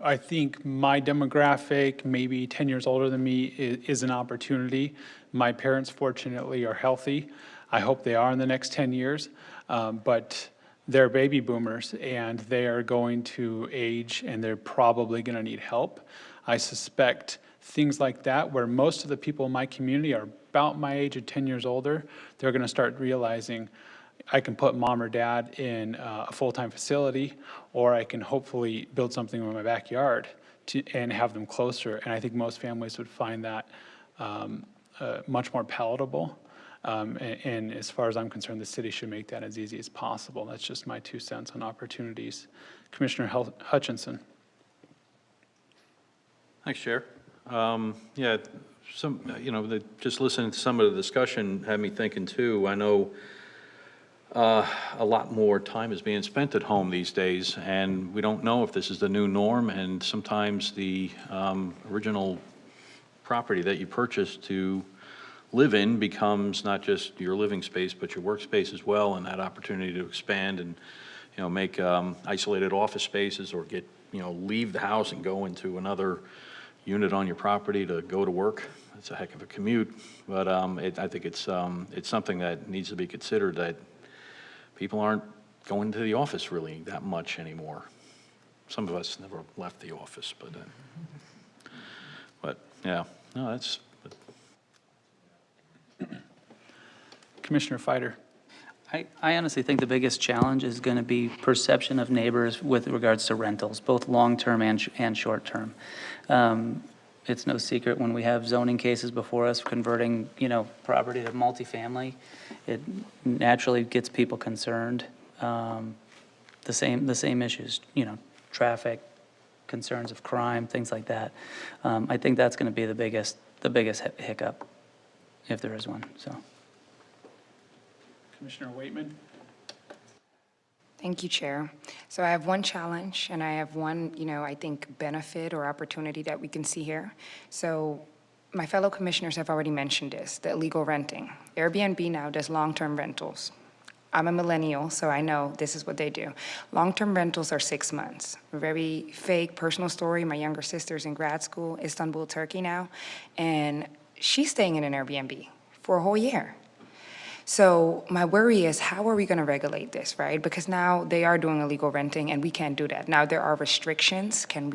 I think my demographic, maybe 10 years older than me, is an opportunity. My parents, fortunately, are healthy. I hope they are in the next 10 years, but they're baby boomers, and they are going to age, and they're probably going to need help. I suspect things like that, where most of the people in my community are about my age or 10 years older, they're going to start realizing I can put mom or dad in a full-time facility, or I can hopefully build something in my backyard and have them closer. And I think most families would find that much more palatable. And as far as I'm concerned, the city should make that as easy as possible. That's just my 2 cents on opportunities. Commissioner Hutchinson. Thanks, Chair. Just listening to some of the discussion had me thinking too. I know a lot more time is being spent at home these days, and we don't know if this is the new norm, and sometimes the original property that you purchased to live in becomes not just your living space, but your workspace as well, and that opportunity to expand and, make isolated office spaces, or leave the house and go into another unit on your property to go to work. It's a heck of a commute, but I think it's something that needs to be considered, that people aren't going to the office really that much anymore. Some of us never left the office, but yeah, no, that's. Commissioner Fider. I honestly think the biggest challenge is going to be perception of neighbors with regards to rentals, both long-term and short-term. It's no secret when we have zoning cases before us converting, property to multifamily, it naturally gets people concerned. The same issues, traffic, concerns of crime, things like that. I think that's going to be the biggest hiccup, if there is one. So. Commissioner Waitman. Thank you, Chair. So I have one challenge, and I have one, I think, benefit or opportunity that we can see here. So my fellow commissioners have already mentioned this, the illegal renting. Airbnb now does long-term rentals. I'm a millennial, so I know this is what they do. Long-term rentals are 6 months. A very fake personal story. My younger sister's in grad school, Istanbul, Turkey now, and she's staying in an Airbnb for a whole year. So my worry is, how are we going to regulate this, right? Because now they are doing illegal renting, and we can't do that. Now there are restrictions. Can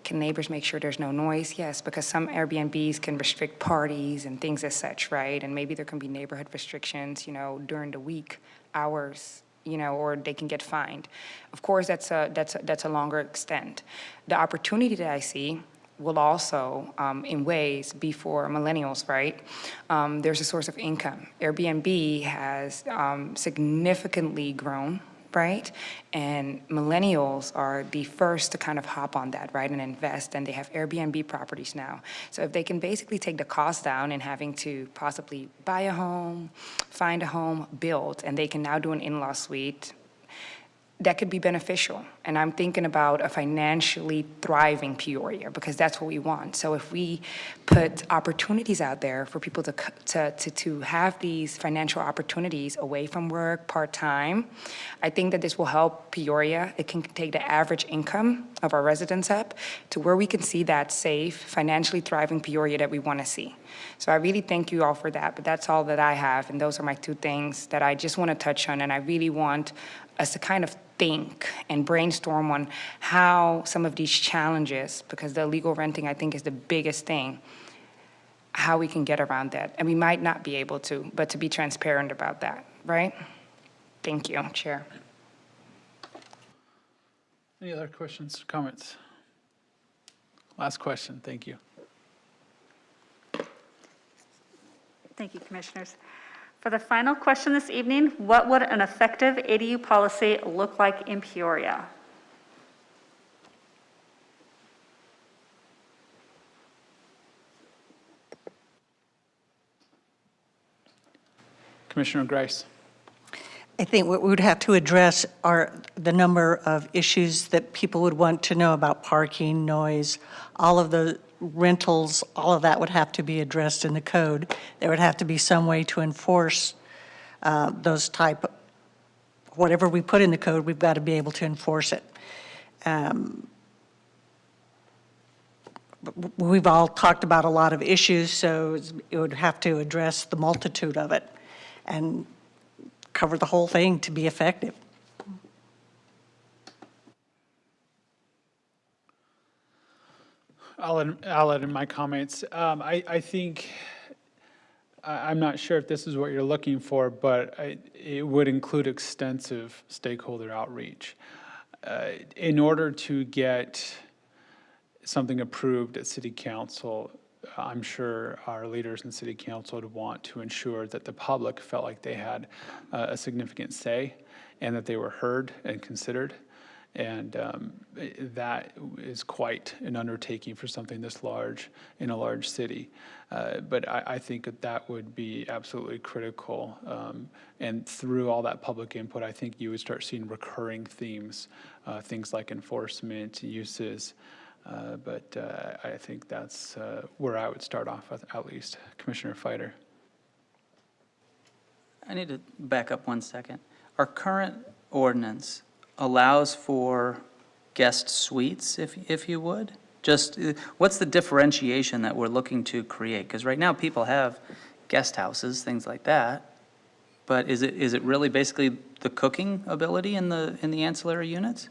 neighbors make sure there's no noise? Yes, because some Airbnbs can restrict parties and things as such, right? And maybe there can be neighborhood restrictions, during the week hours, or they can get fined. Of course, that's a longer extent. The opportunity that I see will also, in ways, be for millennials, right? There's a source of income. Airbnb has significantly grown, right? And millennials are the first to kind of hop on that, right, and invest, and they have Airbnb properties now. So if they can basically take the cost down in having to possibly buy a home, find a home, build, and they can now do an in-law suite, that could be beneficial. And I'm thinking about a financially thriving Peoria, because that's what we want. So if we put opportunities out there for people to have these financial opportunities away from work, part-time, I think that this will help Peoria. It can take the average income of our residents up to where we can see that safe, financially thriving Peoria that we want to see. So I really thank you all for that, but that's all that I have, and those are my two things that I just want to touch on, and I really want us to kind of think and brainstorm on how some of these challenges, because the illegal renting, I think, is the biggest thing, how we can get around that. And we might not be able to, but to be transparent about that, right? Thank you, Chair. Any other questions, comments? Last question, thank you. Thank you, Commissioners. For the final question this evening, what would an effective ADU policy look like in Peoria? Commissioner Grice. I think what we would have to address are the number of issues that people would want to know about parking, noise, all of the rentals, all of that would have to be addressed in the code. There would have to be some way to enforce those type, whatever we put in the code, we've got to be able to enforce it. We've all talked about a lot of issues, so it would have to address the multitude of it and cover the whole thing to be effective. I'll add in my comments. I think, I'm not sure if this is what you're looking for, but it would include extensive stakeholder outreach. In order to get something approved at City Council, I'm sure our leaders in City Council would want to ensure that the public felt like they had a significant say and that they were heard and considered. And that is quite an undertaking for something this large in a large city. But I think that would be absolutely critical. And through all that public input, I think you would start seeing recurring themes, things like enforcement, uses. But I think that's where I would start off with, at least. Commissioner Fighter. I need to back up 1 second. Our current ordinance allows for guest suites, if you would. Just, what's the differentiation that we're looking to create? Because right now, people have guest houses, things like that. But is it really basically the cooking ability in the ancillary units,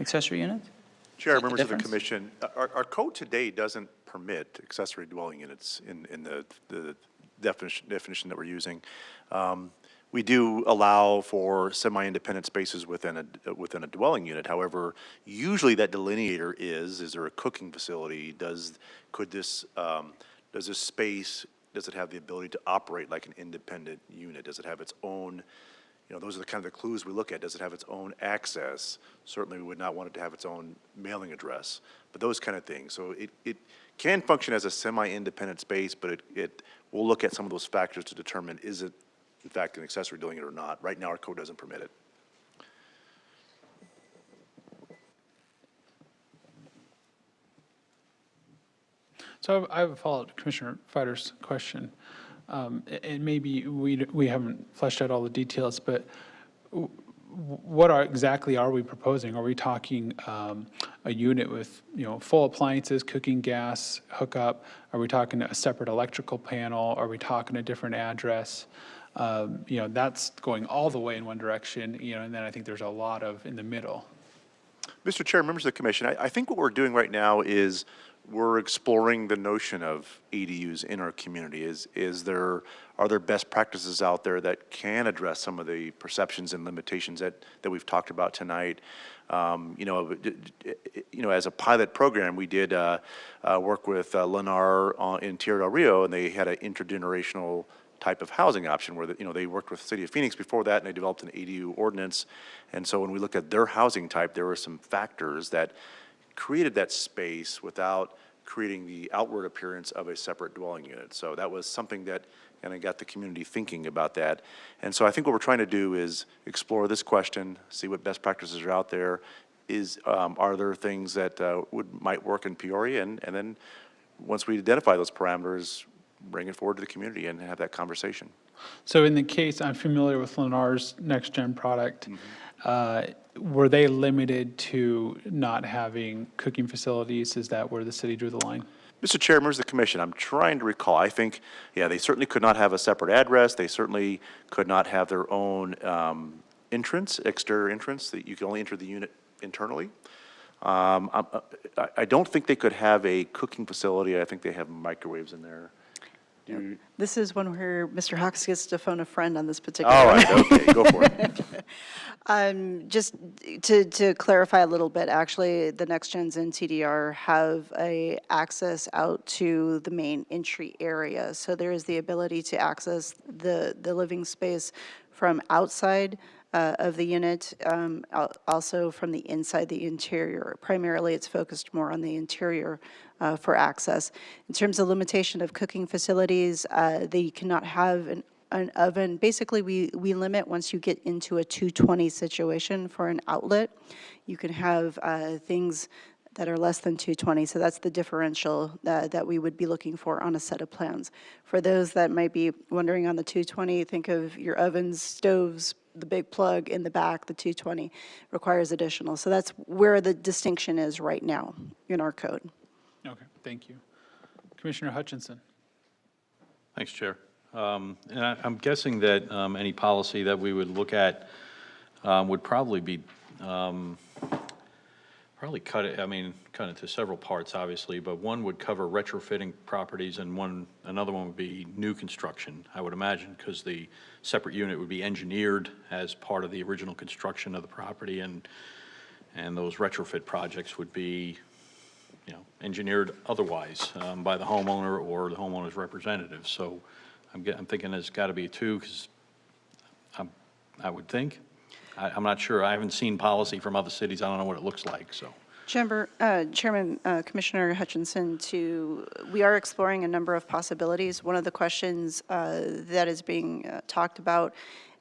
accessory units? Chair, Is that the members of the difference? commission, our code today doesn't permit accessory dwelling units in the definition that we're using. We do allow for semi-independent spaces within a dwelling unit. However, usually that delineator is there a cooking facility? Does this space, does it have the ability to operate like an independent unit? Does it have its own, those are the kind of the clues we look at. Does it have its own access? Certainly we would not want it to have its own mailing address, but those kind of things. So it can function as a semi-independent space, but we'll look at some of those factors to determine, is it in fact an accessory dwelling unit or not. Right now our code doesn't permit it. So I have a follow-up to Commissioner Feider's question. And maybe we haven't fleshed out all the details, but what exactly are we proposing? Are we talking a unit with, full appliances, cooking gas, hookup? Are we talking a separate electrical panel? Are we talking a different address? That's going all the way in one direction, and then I think there's a lot of in the middle. Mr. Chair, members of the commission, I think what we're doing right now is we're exploring the notion of ADUs in our community. Are there best practices out there that can address some of the perceptions and limitations that we've talked about tonight? As a pilot program, we did work with Lennar in Tierra del Rio, and they had an intergenerational type of housing option where, they worked with the city of Phoenix before that, and they developed an ADU ordinance. And so when we looked at their housing type, there were some factors that created that space without creating the outward appearance of a separate dwelling unit. So that was something that kind of got the community thinking about that. And so I think what we're trying to do is explore this question, see what best practices are out there. Are there things that might work in Peoria? And then once we identify those parameters, bring it forward to the community and have that conversation. So in the case, I'm familiar with Lennar's next-gen product. Were they limited to not having cooking facilities? Is that where the city drew the line? Mr. Chair, members of the commission, I'm trying to recall. I think, they certainly could not have a separate address. They certainly could not have their own exterior entrance, that you can only enter the unit internally. I don't think they could have a cooking facility. I think they have microwaves in there. This is one where Mr. Hawks gets to phone a friend on this particular All one. right, okay, go for it. Just to clarify a little bit, actually, the next gens in TDR have a access out to the main entry area. So there is the ability to access the living space from outside of the unit, also from the inside the interior. Primarily, it's focused more on the interior for access. In terms of limitation of cooking facilities, they cannot have an oven. Basically, we limit once you get into a 220 situation for an outlet. You can have things that are less than 220, so that's the differential that we would be looking for on a set of plans. For those that might be wondering on the 220, think of your ovens, stoves, the big plug in the back. The 220 requires additional. So that's where the distinction is right now in our code. Okay, thank you. Commissioner Hutchinson. Thanks, Chair. And I'm guessing that any policy that we would look at would probably be, cut it into several parts, obviously, but one would cover retrofitting properties and another one would be new construction, I would imagine, because the separate unit would be engineered as part of the original construction of the property, and those retrofit projects would be engineered otherwise by the homeowner or the homeowner's representative. So I'm thinking there's got to be two, because I would think. I'm not sure. I haven't seen policy from other cities. I don't know what it looks like, so. Chairman, Commissioner Hutchinson, we are exploring a number of possibilities. One of the questions that is being talked about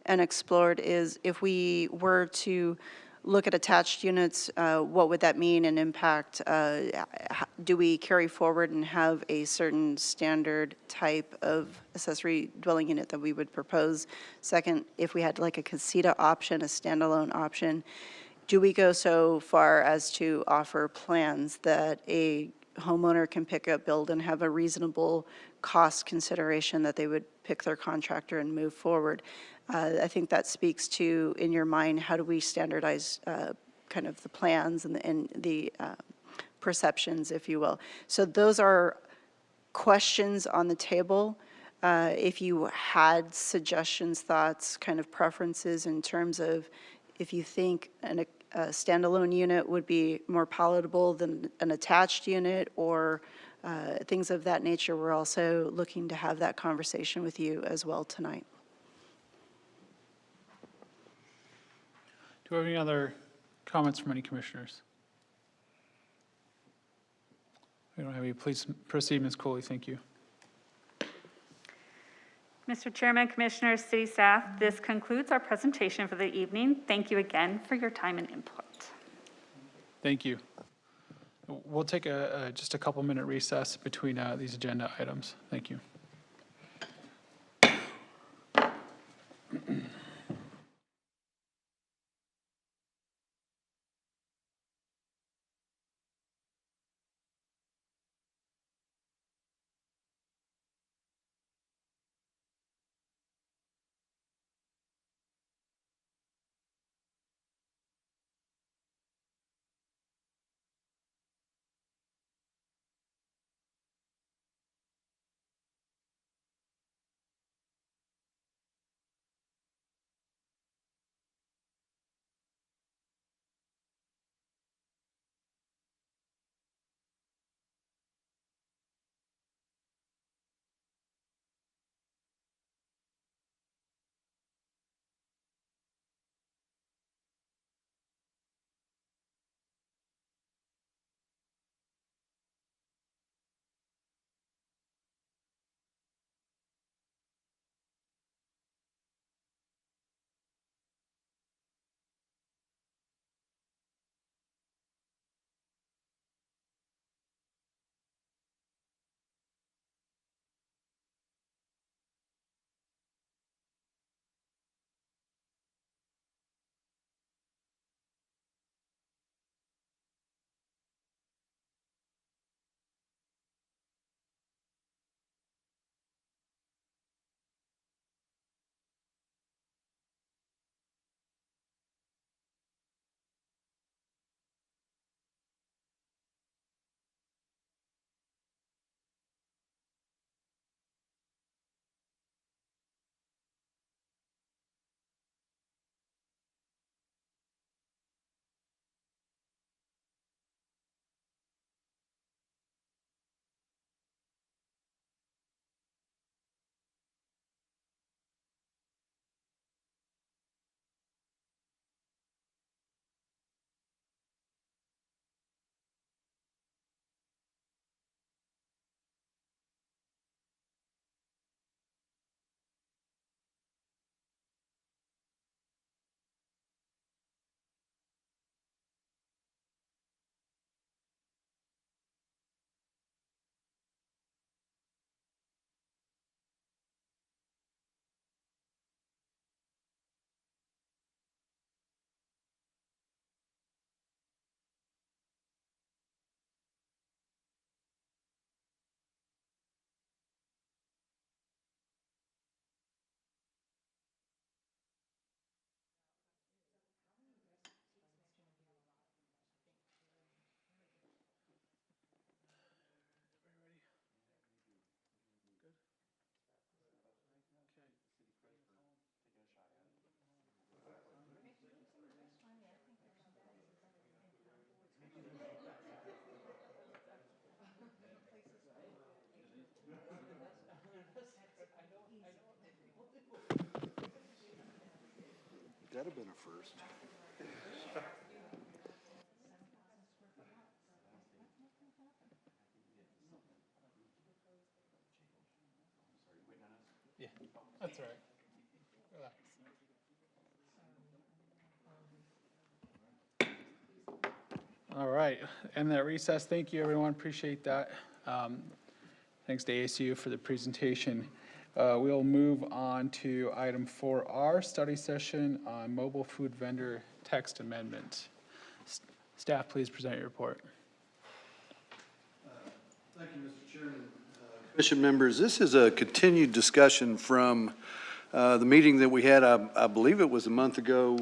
and explored is if we were to look at attached units, what would that mean and impact? Do we carry forward and have a certain standard type of accessory dwelling unit that we would propose? Second, if we had like a casita option, a standalone option, do we go so far as to offer plans that a homeowner can pick up, build, and have a reasonable cost consideration that they would pick their contractor and move forward? I think that speaks to, in your mind, how do we standardize kind of the plans and the perceptions, if you will. So those are questions on the table. If you had suggestions, thoughts, kind of preferences in terms of if you think a standalone unit would be more palatable than an attached unit or things of that nature, we're also looking to have that conversation with you as well tonight. Do we have any other comments from any commissioners? We don't have any. Please proceed, Ms. Cooley. Thank you. Mr. Chairman, Commissioners, City Staff, this concludes our presentation for the evening. Thank you again for your time and input. Thank you. We'll take just a couple-minute recess between these agenda items. Thank you. That'd have been a first. Yeah, that's all right. Relax. All right, and that recess, thank you, everyone, appreciate that. Thanks to ASU for the presentation. We'll move on to item 4R, study session on mobile food vendor text amendment. Staff, please present your report. Thank you, Mr. Chairman. Commission members, this is a continued discussion from the meeting that we had, I believe it was a month ago,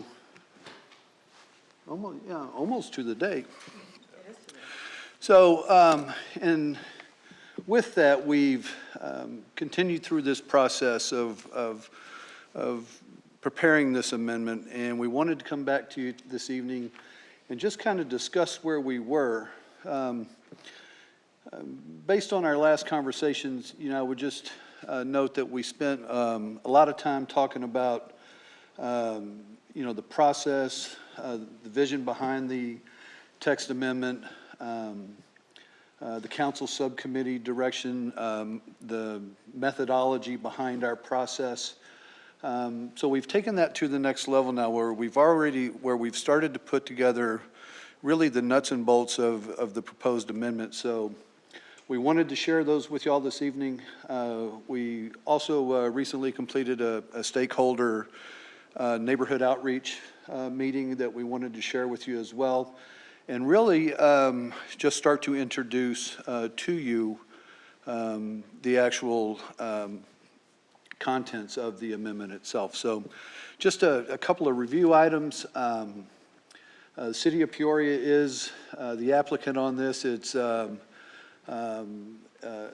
almost to the date. So, and with that, we've continued through this process of preparing this amendment, and we wanted to come back to you this evening and just kind of discuss where we were. Based on our last conversations, I would just note that we spent a lot of time talking about, the process, the vision behind the text amendment, the council subcommittee direction, the methodology behind our process. So we've taken that to the next level now, where we've started to put together really the nuts and bolts of the proposed amendment. So we wanted to share those with you all this evening. We also recently completed a stakeholder neighborhood outreach meeting that we wanted to share with you as well. And really just start to introduce to you the actual contents of the amendment itself. So just a couple of review items. The City of Peoria is the applicant on this. It's a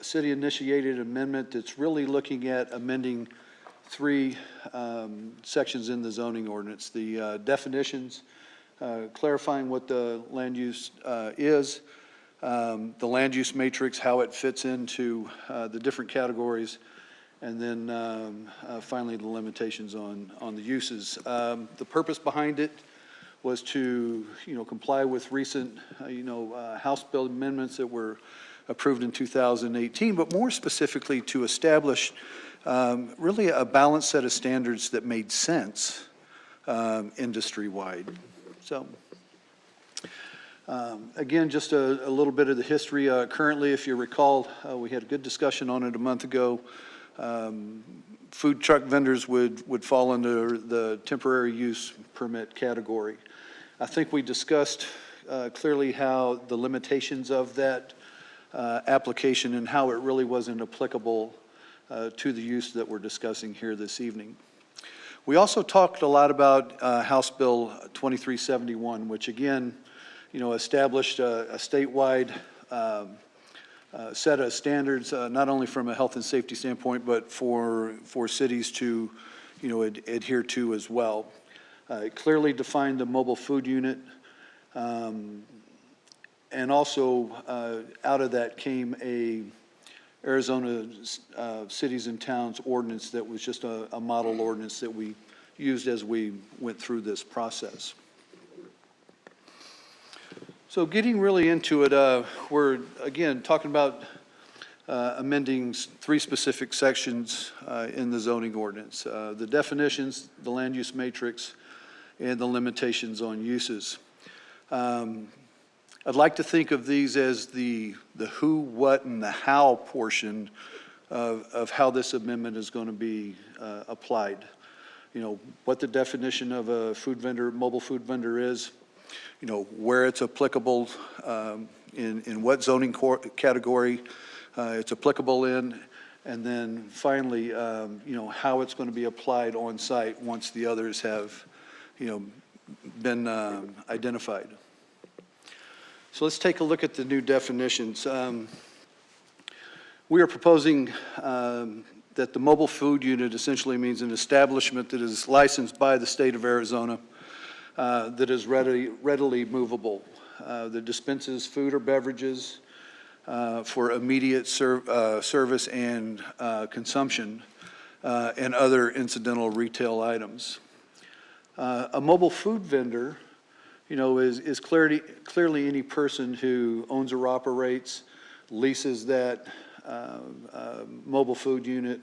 city-initiated amendment that's really looking at amending three sections in the zoning ordinance. The definitions, clarifying what the land use is, the land use matrix, how it fits into the different categories, and then finally the limitations on the uses. The purpose behind it was to, comply with recent, House bill amendments that were approved in 2018, but more specifically to establish really a balanced set of standards that made sense industry-wide. So, again, just a little bit of the history. Currently, if you recall, we had a good discussion on it a month ago. Food truck vendors would fall under the temporary use permit category. I think we discussed clearly how the limitations of that application and how it really wasn't applicable to the use that we're discussing here this evening. We also talked a lot about House Bill 2371, which again, established a statewide set of standards, not only from a health and safety standpoint, but for cities to, adhere to as well. It clearly defined the mobile food unit, and also out of that came a Arizona Cities and Towns ordinance that was just a model ordinance that we used as we went through this process. So getting really into it, we're again talking about amending three specific sections in the zoning ordinance. The definitions, the land use matrix, and the limitations on uses. I'd like to think of these as the who, what, and the how portion of how this amendment is going to be applied. What the definition of a food vendor, mobile food vendor is, where it's applicable, in what zoning category it's applicable in, and then finally, how it's going to be applied on site once the others have, been identified. So let's take a look at the new definitions. We are proposing that the mobile food unit essentially means an establishment that is licensed by the state of Arizona that is readily movable, that dispenses food or beverages for immediate service and consumption and other incidental retail items. A mobile food vendor, is clearly any person who owns or operates, leases that mobile food unit,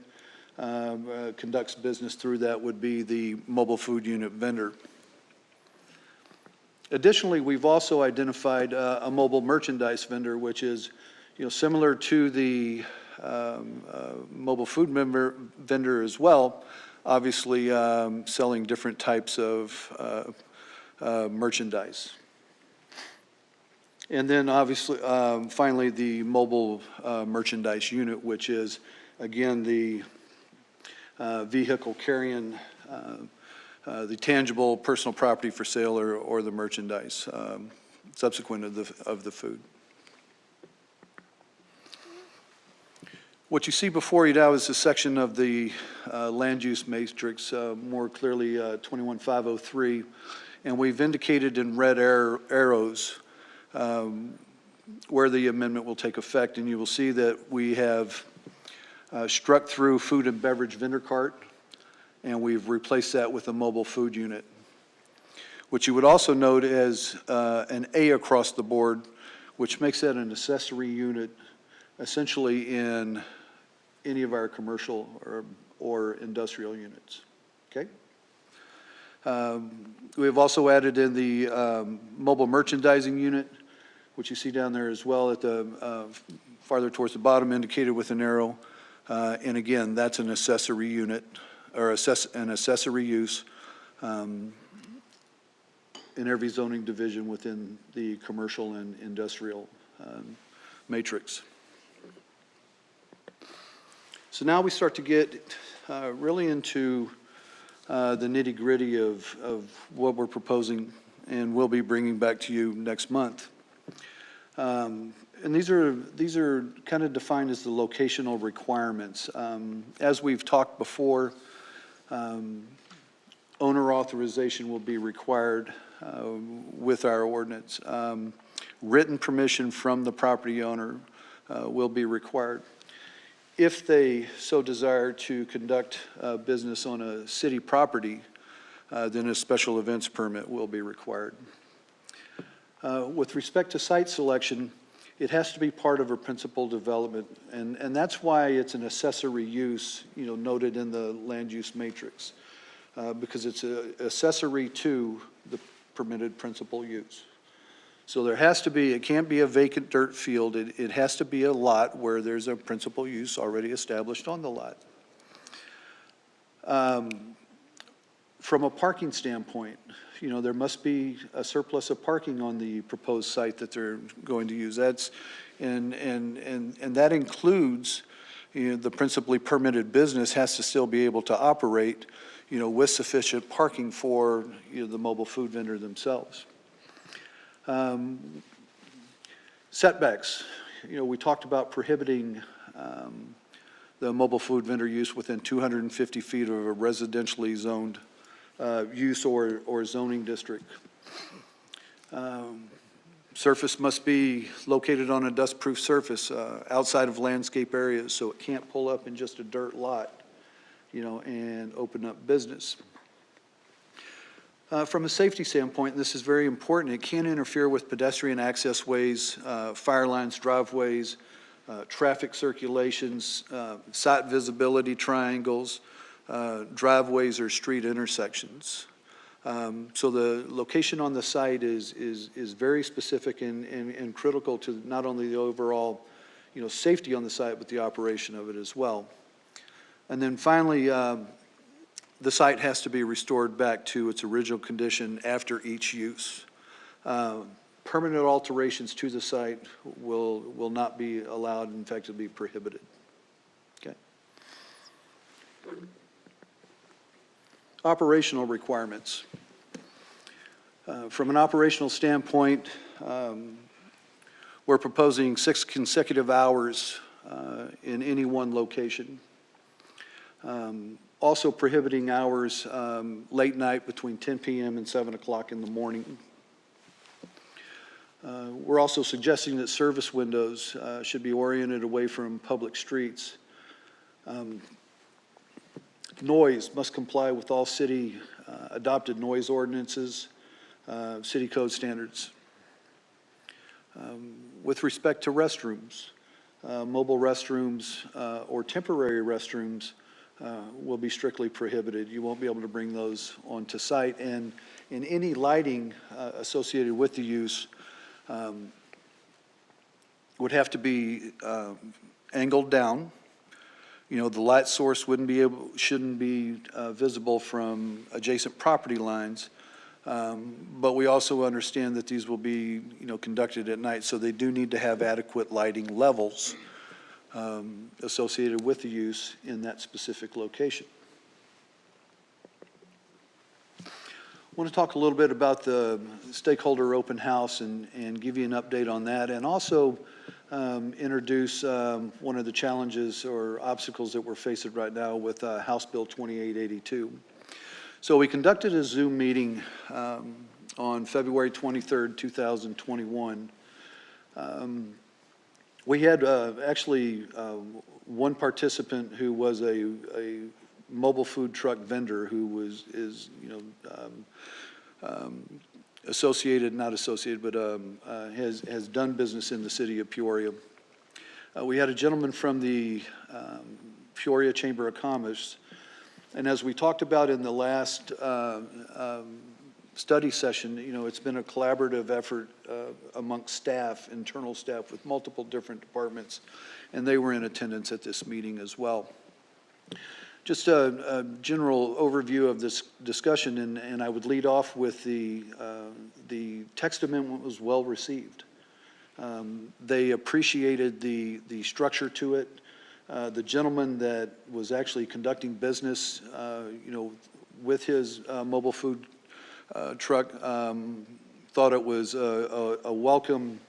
conducts business through that would be the mobile food unit vendor. Additionally, we've also identified a mobile merchandise vendor, which is, similar to the mobile food vendor as well, obviously selling different types of merchandise. And then obviously, finally, the mobile merchandise unit, which is, again, the vehicle carrying the tangible personal property for sale or the merchandise subsequent of the food. What you see before you now is a section of the land use matrix, more clearly 21503, and we've indicated in red arrows where the amendment will take effect, and you will see that we have struck through food and beverage vendor cart, and we've replaced that with a mobile food unit, which you would also note as an A across the board, which makes that an accessory unit essentially in any of our commercial or industrial units, okay? We have also added in the mobile merchandising unit, which you see down there as well at the farther towards the bottom, indicated with an arrow. And again, that's an accessory unit, or an accessory use in every zoning division within the commercial and industrial matrix. So now we start to get really into the nitty-gritty of what we're proposing and will be bringing back to you next month. And these are kind of defined as the locational requirements. As we've talked before, owner authorization will be required with our ordinance. Written permission from the property owner will be required. If they so desire to conduct business on a city property, then a special events permit will be required. With respect to site selection, it has to be part of a principal development, and that's why it's an accessory use, noted in the land use matrix, because it's an accessory to the permitted principal use. So there has to be, it can't be a vacant dirt field, it has to be a lot where there's a principal use already established on the lot. From a parking standpoint, there must be a surplus of parking on the proposed site that they're going to use. That's, and that includes, the principally permitted business has to still be able to operate, with sufficient parking for, the mobile food vendor themselves. Setbacks, we talked about prohibiting the mobile food vendor use within 250 feet of a residentially zoned use or zoning district. Surface must be located on a dust-proof surface outside of landscape areas, so it can't pull up in just a dirt lot, and open up business. From a safety standpoint, and this is very important, it can't interfere with pedestrian access ways, fire lines, driveways, traffic circulations, site visibility triangles, driveways or street intersections. So the location on the site is very specific and critical to not only the overall, safety on the site, but the operation of it as well. And then finally, the site has to be restored back to its original condition after each use. Permanent alterations to the site will not be allowed, in fact, it'll be prohibited. Okay. Operational requirements. From an operational standpoint, we're proposing 6 consecutive hours in any one location. Also prohibiting hours late night between 10 p.m. and 7 o'clock in the morning. We're also suggesting that service windows should be oriented away from public streets. Noise must comply with all city adopted noise ordinances, city code standards. With respect to restrooms, mobile restrooms or temporary restrooms will be strictly prohibited. You won't be able to bring those onto site, and any lighting associated with the use would have to be angled down. The light source shouldn't be visible from adjacent property lines, but we also understand that these will be, conducted at night, so they do need to have adequate lighting levels associated with the use in that specific location. I want to talk a little bit about the stakeholder open house and give you an update on that, and also introduce one of the challenges or obstacles that we're facing right now with House Bill 2882. So we conducted a Zoom meeting on February 23rd, 2021. We had actually one participant who was a mobile food truck vendor who is associated, not associated, but has done business in the city of Peoria. We had a gentleman from the Peoria Chamber of Commerce, And as we talked about in the last study session, it's been a collaborative effort amongst staff, internal staff with multiple different departments, and they were in attendance at this meeting as well. Just a general overview of this discussion, and I would lead off with the text amendment was well received. They appreciated the structure to it. The gentleman that was actually conducting business, with his mobile food truck, thought it was a welcome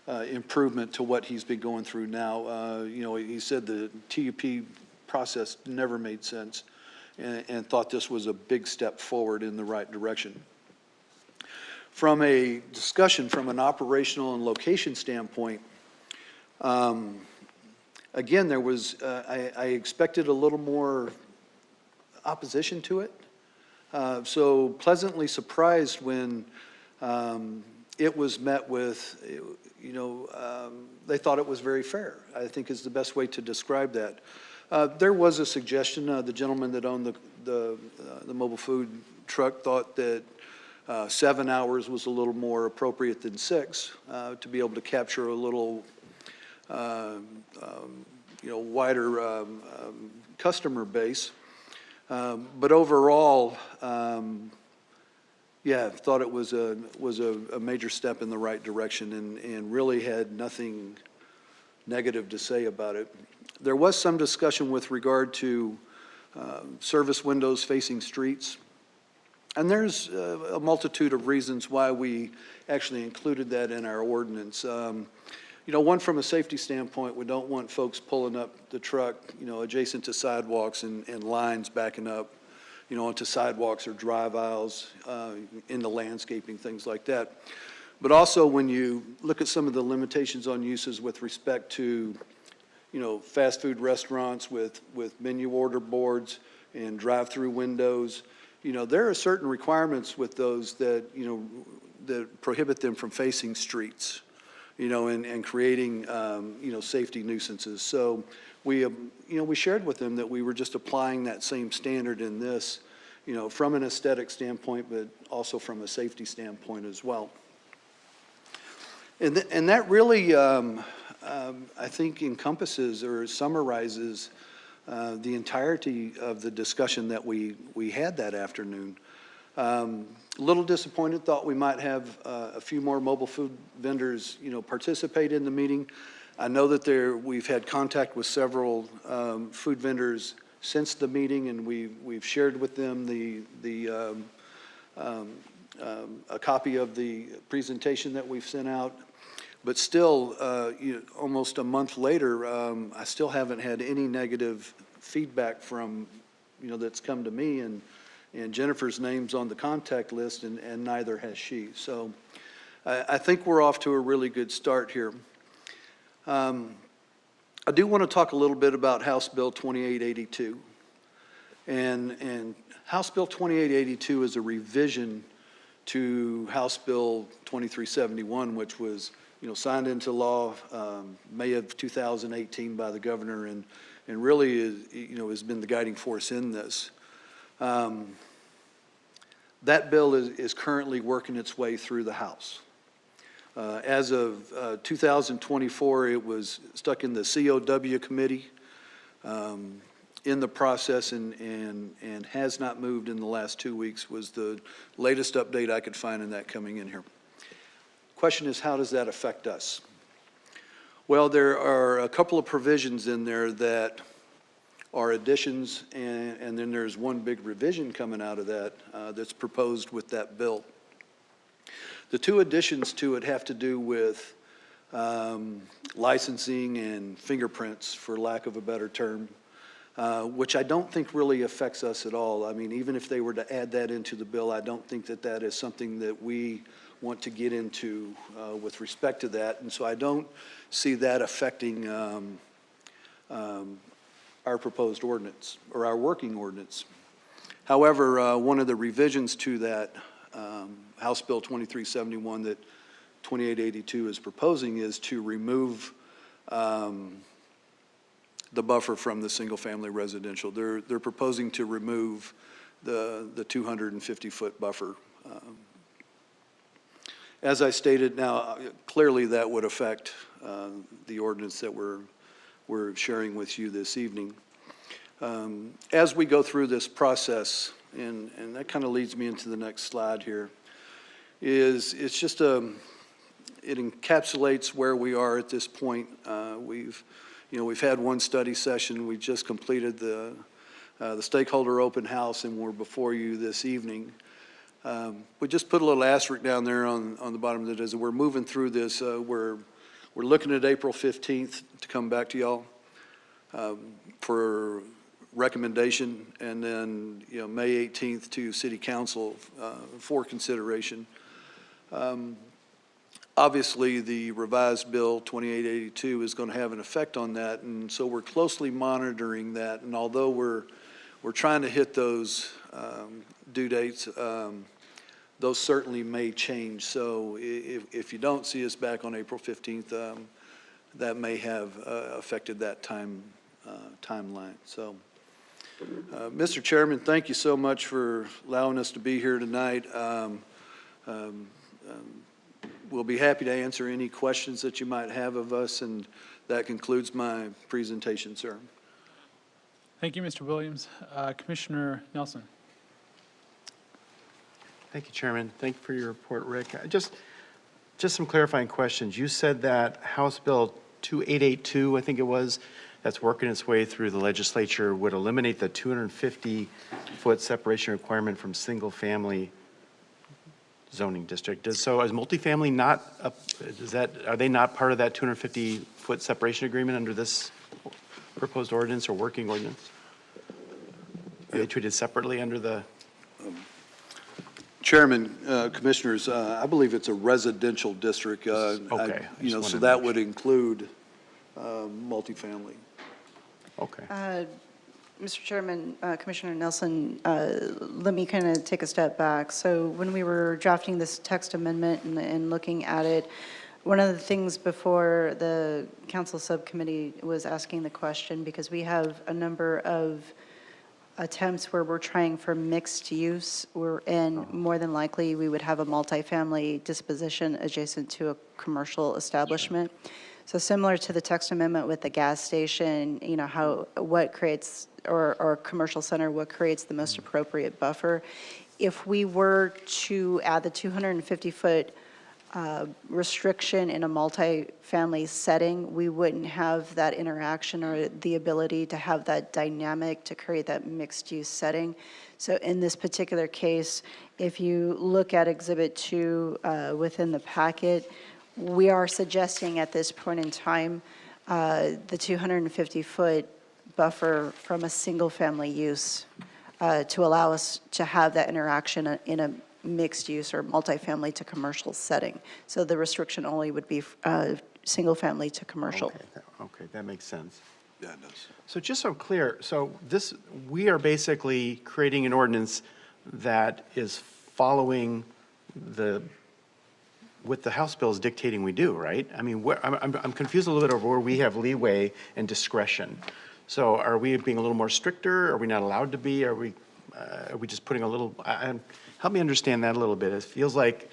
improvement to what he's been going through now. He said the TUP process never made sense and thought this was a big step forward in the right direction. From a discussion from an operational and location standpoint, again, there was, I expected a little more opposition to it. So pleasantly surprised when it was met with, they thought it was very fair, I think is the best way to describe that. There was a suggestion, the gentleman that owned the mobile food truck thought that 7 hours was a little more appropriate than 6 to be able to capture a little wider customer base. But overall, thought it was a major step in the right direction and really had nothing negative to say about it. There was some discussion with regard to service windows facing streets. And there's a multitude of reasons why we actually included that in our ordinance. One, from a safety standpoint, we don't want folks pulling up the truck, adjacent to sidewalks and lines backing up, onto sidewalks or drive aisles, into landscaping, things like that. But also when you look at some of the limitations on uses with respect to, fast food restaurants with menu order boards and drive-through windows, there are certain requirements with those that, that prohibit them from facing streets, and creating, safety nuisances. So we shared with them that we were just applying that same standard in this, from an aesthetic standpoint, but also from a safety standpoint as well. And that really, I think, encompasses or summarizes the entirety of the discussion that we had that afternoon. A little disappointed, thought we might have a few more mobile food vendors, participate in the meeting. I know that we've had contact with several food vendors since the meeting, and we've shared with them a copy of the presentation that we've sent out. But still, almost a month later, I still haven't had any negative feedback from, that's come to me, and Jennifer's name's on the contact list, and neither has she. So I think we're off to a really good start here. I do want to talk a little bit about House Bill 2882. And House Bill 2882 is a revision to House Bill 2371, which was signed into law May of 2018 by the governor, and really is, has been the guiding force in this. That bill is currently working its way through the House. As of 2024, it was stuck in the COW committee in the process and has not moved in the last 2 weeks, was the latest update I could find in that coming in here. Question is, how does that affect us? Well, there are a couple of provisions in there that are additions, and then there's one big revision coming out of that that's proposed with that bill. The two additions to it have to do with licensing and fingerprints, for lack of a better term, which I don't think really affects us at all. I mean, even if they were to add that into the bill, I don't think that that is something that we want to get into with respect to that. And so I don't see that affecting our proposed ordinance or our working ordinance. However, one of the revisions to that House Bill 2371 that 2882 is proposing is to remove the buffer from the single-family residential. They're proposing to remove the 250-foot buffer. As I stated, now, clearly that would affect the ordinance that we're sharing with you this evening. As we go through this process, and that kind of leads me into the next slide here, it's just it encapsulates where we are at this point. We've had one study session. We just completed the stakeholder open house, and we're before you this evening. We just put a little asterisk down there on the bottom of it as we're moving through this. We're looking at April 15th to come back to y'all for recommendation, and then May 18th to City Council for consideration. Obviously, the revised bill 2882 is going to have an effect on that, and so we're closely monitoring that. And although we're trying to hit those due dates, those certainly may change. So if you don't see us back on April 15th, that may have affected that timeline. So, Mr. Chairman, thank you so much for allowing us to be here tonight. We'll be happy to answer any questions that you might have of us, and that concludes my presentation, sir. Thank you, Mr. Williams. Commissioner Nelson. Thank you, Chairman. Thank you for your report, Rick. Just some clarifying questions. You said that House Bill 2882, I think it was, that's working its way through the legislature, would eliminate the 250-foot separation requirement from single-family zoning district. So is multifamily not, are they not part of that 250-foot separation agreement under this proposed ordinance or working ordinance? Are they treated separately under the? Chairman, Commissioners, I believe it's a residential district. Okay. So that would include multifamily. Okay. Mr. Chairman, Commissioner Nelson, let me kind of take a step back. So when we were drafting this text amendment and looking at it, one of the things before the council subcommittee was asking the question, because we have a number of attempts where we're trying for mixed use, and more than likely we would have a multifamily disposition adjacent to a commercial establishment. So similar to the text amendment with the gas station, what creates, or commercial center, what creates the most appropriate buffer. If we were to add the 250-foot restriction in a multifamily setting, we wouldn't have that interaction or the ability to have that dynamic to create that mixed-use setting. So in this particular case, if you look at Exhibit 2 within the packet, we are suggesting at this point in time the 250-foot buffer from a single-family use to allow us to have that interaction in a mixed use or multifamily to commercial setting. So the restriction only would be single family to commercial. Okay, that makes sense. Yeah, it does. So just so I'm clear, we are basically creating an ordinance that is following what the House bill is dictating we do, right? I mean, I'm confused a little bit over where we have leeway and discretion. So are we being a little more stricter? Are we not allowed to be? Are we just putting a little, help me understand that a little bit. It feels like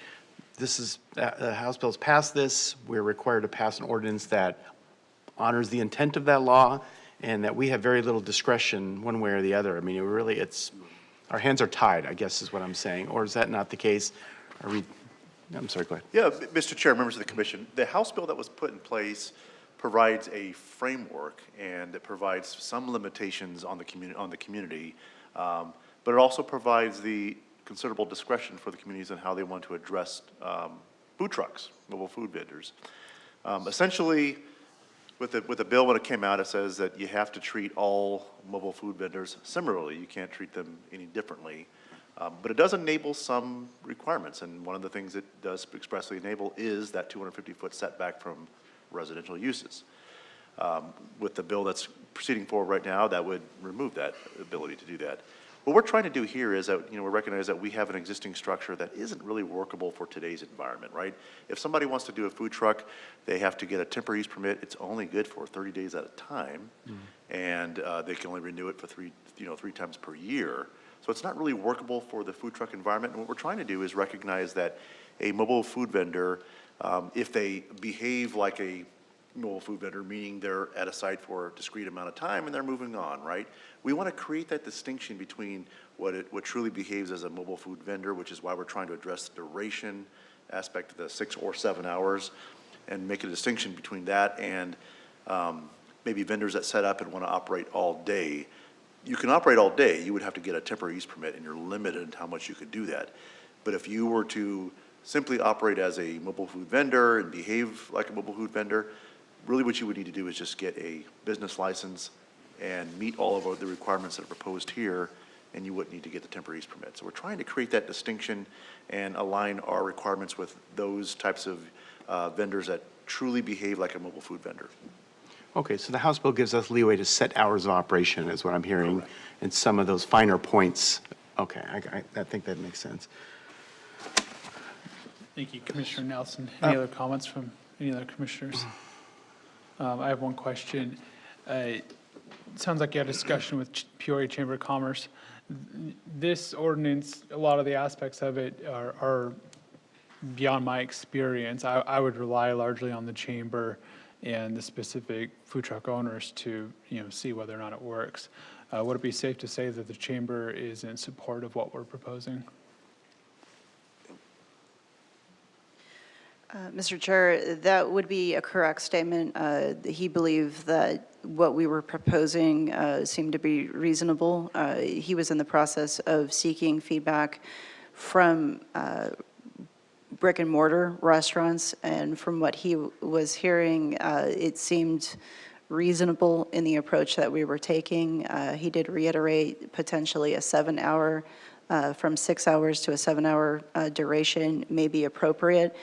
the House bill's passed this, we're required to pass an ordinance that honors the intent of that law, and that we have very little discretion one way or the other. I mean, our hands are tied, I guess is what I'm saying. Or is that not the case? I'm sorry, go ahead. Yeah, Mr. Chair, members of the commission, the House bill that was put in place provides a framework, and it provides some limitations on the community, but it also provides the considerable discretion for the communities on how they want to address food trucks, mobile food vendors. Essentially, with the bill when it came out, it says that you have to treat all mobile food vendors similarly. You can't treat them any differently. But it does enable some requirements, and one of the things it does expressly enable is that 250-foot setback from residential uses. With the bill that's proceeding forward right now, that would remove that ability to do that. What we're trying to do here is that, we recognize that we have an existing structure that isn't really workable for today's environment, right? If somebody wants to do a food truck, they have to get a temporary use permit. It's only good for 30 days at a time, and they can only renew it for three times per year. So it's not really workable for the food truck environment. And what we're trying to do is recognize that a mobile food vendor, if they behave like a mobile food vendor, meaning they're at a site for a discrete amount of time and they're moving on, right? We want to create that distinction between what truly behaves as a mobile food vendor, which is why we're trying to address the duration aspect of the 6 or 7 hours, and make a distinction between that and maybe vendors that set up and want to operate all day. You can operate all day, you would have to get a temporary use permit, and you're limited in how much you could do that. But if you were to simply operate as a mobile food vendor and behave like a mobile food vendor, really what you would need to do is just get a business license and meet all of the requirements that are proposed here, and you wouldn't need to get the temporary use permit. So we're trying to create that distinction and align our requirements with those types of vendors that truly behave like a mobile food vendor. Okay, so the House bill gives us leeway to set hours of operation, is what I'm hearing, and some of those finer points. Okay, I think that makes sense. Thank you, Commissioner Nelson. Any other comments from any other commissioners? I have one question. It sounds like you had a discussion with Peoria Chamber of Commerce. This ordinance, a lot of the aspects of it are beyond my experience. I would rely largely on the chamber and the specific food truck owners to, see whether or not it works. Would it be safe to say that the chamber is in support of what we're proposing? Mr. Chair, that would be a correct statement. He believed that what we were proposing seemed to be reasonable. He was in the process of seeking feedback from brick and mortar restaurants, and from what he was hearing, it seemed reasonable in the approach that we were taking. He did reiterate potentially a 7-hour, from 6 hours to a 7-hour duration may be appropriate.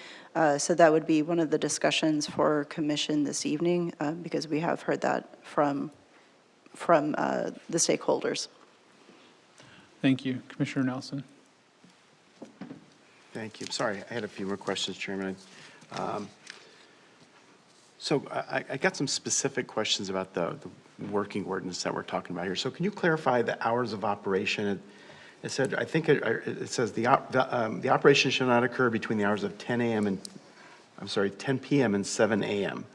So that would be one of the discussions for commission this evening, because we have heard that from the stakeholders. Thank you, Commissioner Nelson. Thank you. Sorry, I had a few more questions, Chairman. So I got some specific questions about the working ordinance that we're talking about here. So can you clarify the hours of operation? It said, I think it says the operation shall not occur between the hours of 10 p.m. and 7 a.m.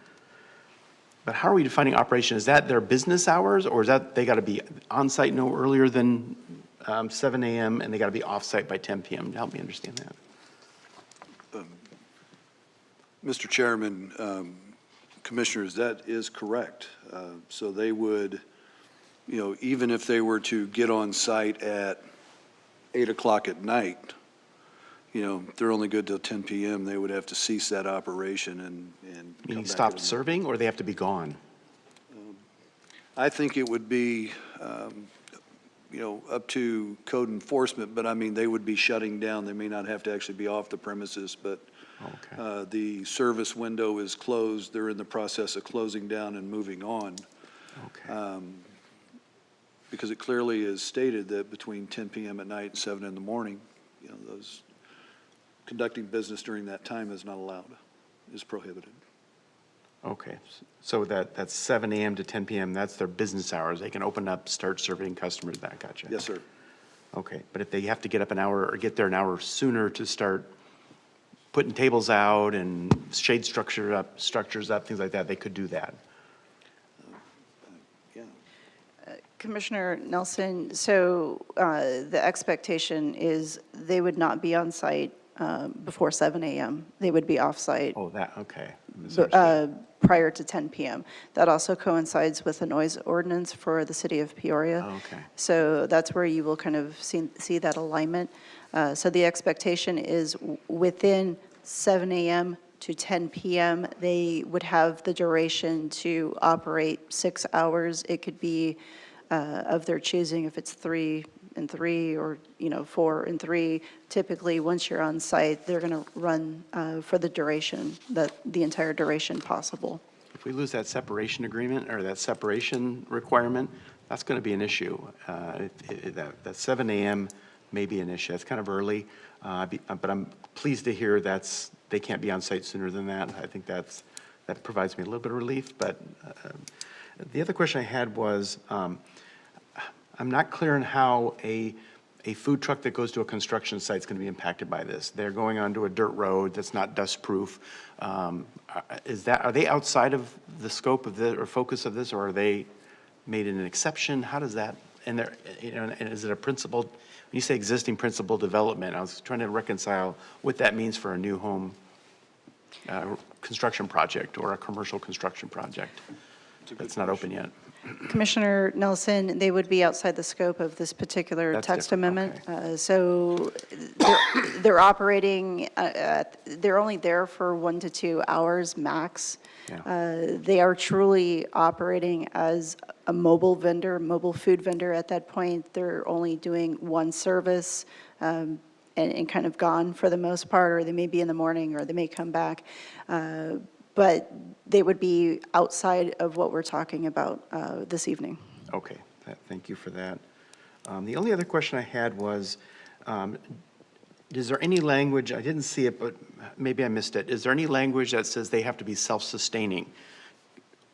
But how are we defining operation? Is that their business hours, or is that they got to be on site no earlier than 7 a.m. and they got to be off site by 10 p.m.? Help me understand that. Mr. Chairman, Commissioners, that is correct. So they would, even if they were to get on site at 8 o'clock at night, they're only good till 10 p.m., they would have to cease that operation and Meaning stop serving, or they have to be gone? I think it would be, up to code enforcement, but I mean, they would be shutting down. They may not have to actually be off the premises, but Okay. the service window is closed. They're in the process of closing down and moving on. Okay. Because it clearly is stated that between 10 p.m. at night and 7 in the morning, those conducting business during that time is not allowed, is prohibited. Okay. So that's 7 a.m. to 10 p.m., that's their business hours. They can open up, start serving customers. That gotcha. Yes, sir. Okay. But if they have to get up an hour or get there an hour sooner to start putting tables out and shade structures up, things like that, they could do that. Yeah. Commissioner Nelson, so the expectation is they would not be on site before 7 a.m. They would be off site Oh, that, okay. prior to 10 p.m. That also coincides with the noise ordinance for the city of Peoria. Oh, okay. So that's where you will kind of see that alignment. So the expectation is within 7 a.m. to 10 p.m., they would have the duration to operate 6 hours. It could be of their choosing, if it's 3 and 3 or 4 and 3. Typically, once you're on site, they're going to run for the duration, the entire duration possible. If we lose that separation agreement or that separation requirement, that's going to be an issue. That 7 a.m. may be an issue. It's kind of early, but I'm pleased to hear they can't be on site sooner than that. I think that provides me a little bit of relief. But the other question I had was, I'm not clear on how a food truck that goes to a construction site is going to be impacted by this. They're going onto a dirt road that's not dust-proof. Are they outside of the scope of this or focus of this, or are they made an exception? How does that, and is it a principled, when you say existing principal development, I was trying to reconcile what that means for a new home construction project or a commercial construction project that's not open yet. Commissioner Nelson, they would be outside the scope of this particular That's text different, amendment. So they're operating, they're only there for 1 to 2 hours max. Yeah. They are truly operating as a mobile vendor, mobile food vendor at that point. They're only doing one service and kind of gone for the most part, or they may be in the morning, or they may come back. But they would be outside of what we're talking about this evening. Okay, thank you for that. The only other question I had was, is there any language, I didn't see it, but maybe I missed it. Is there any language that says they have to be self-sustaining?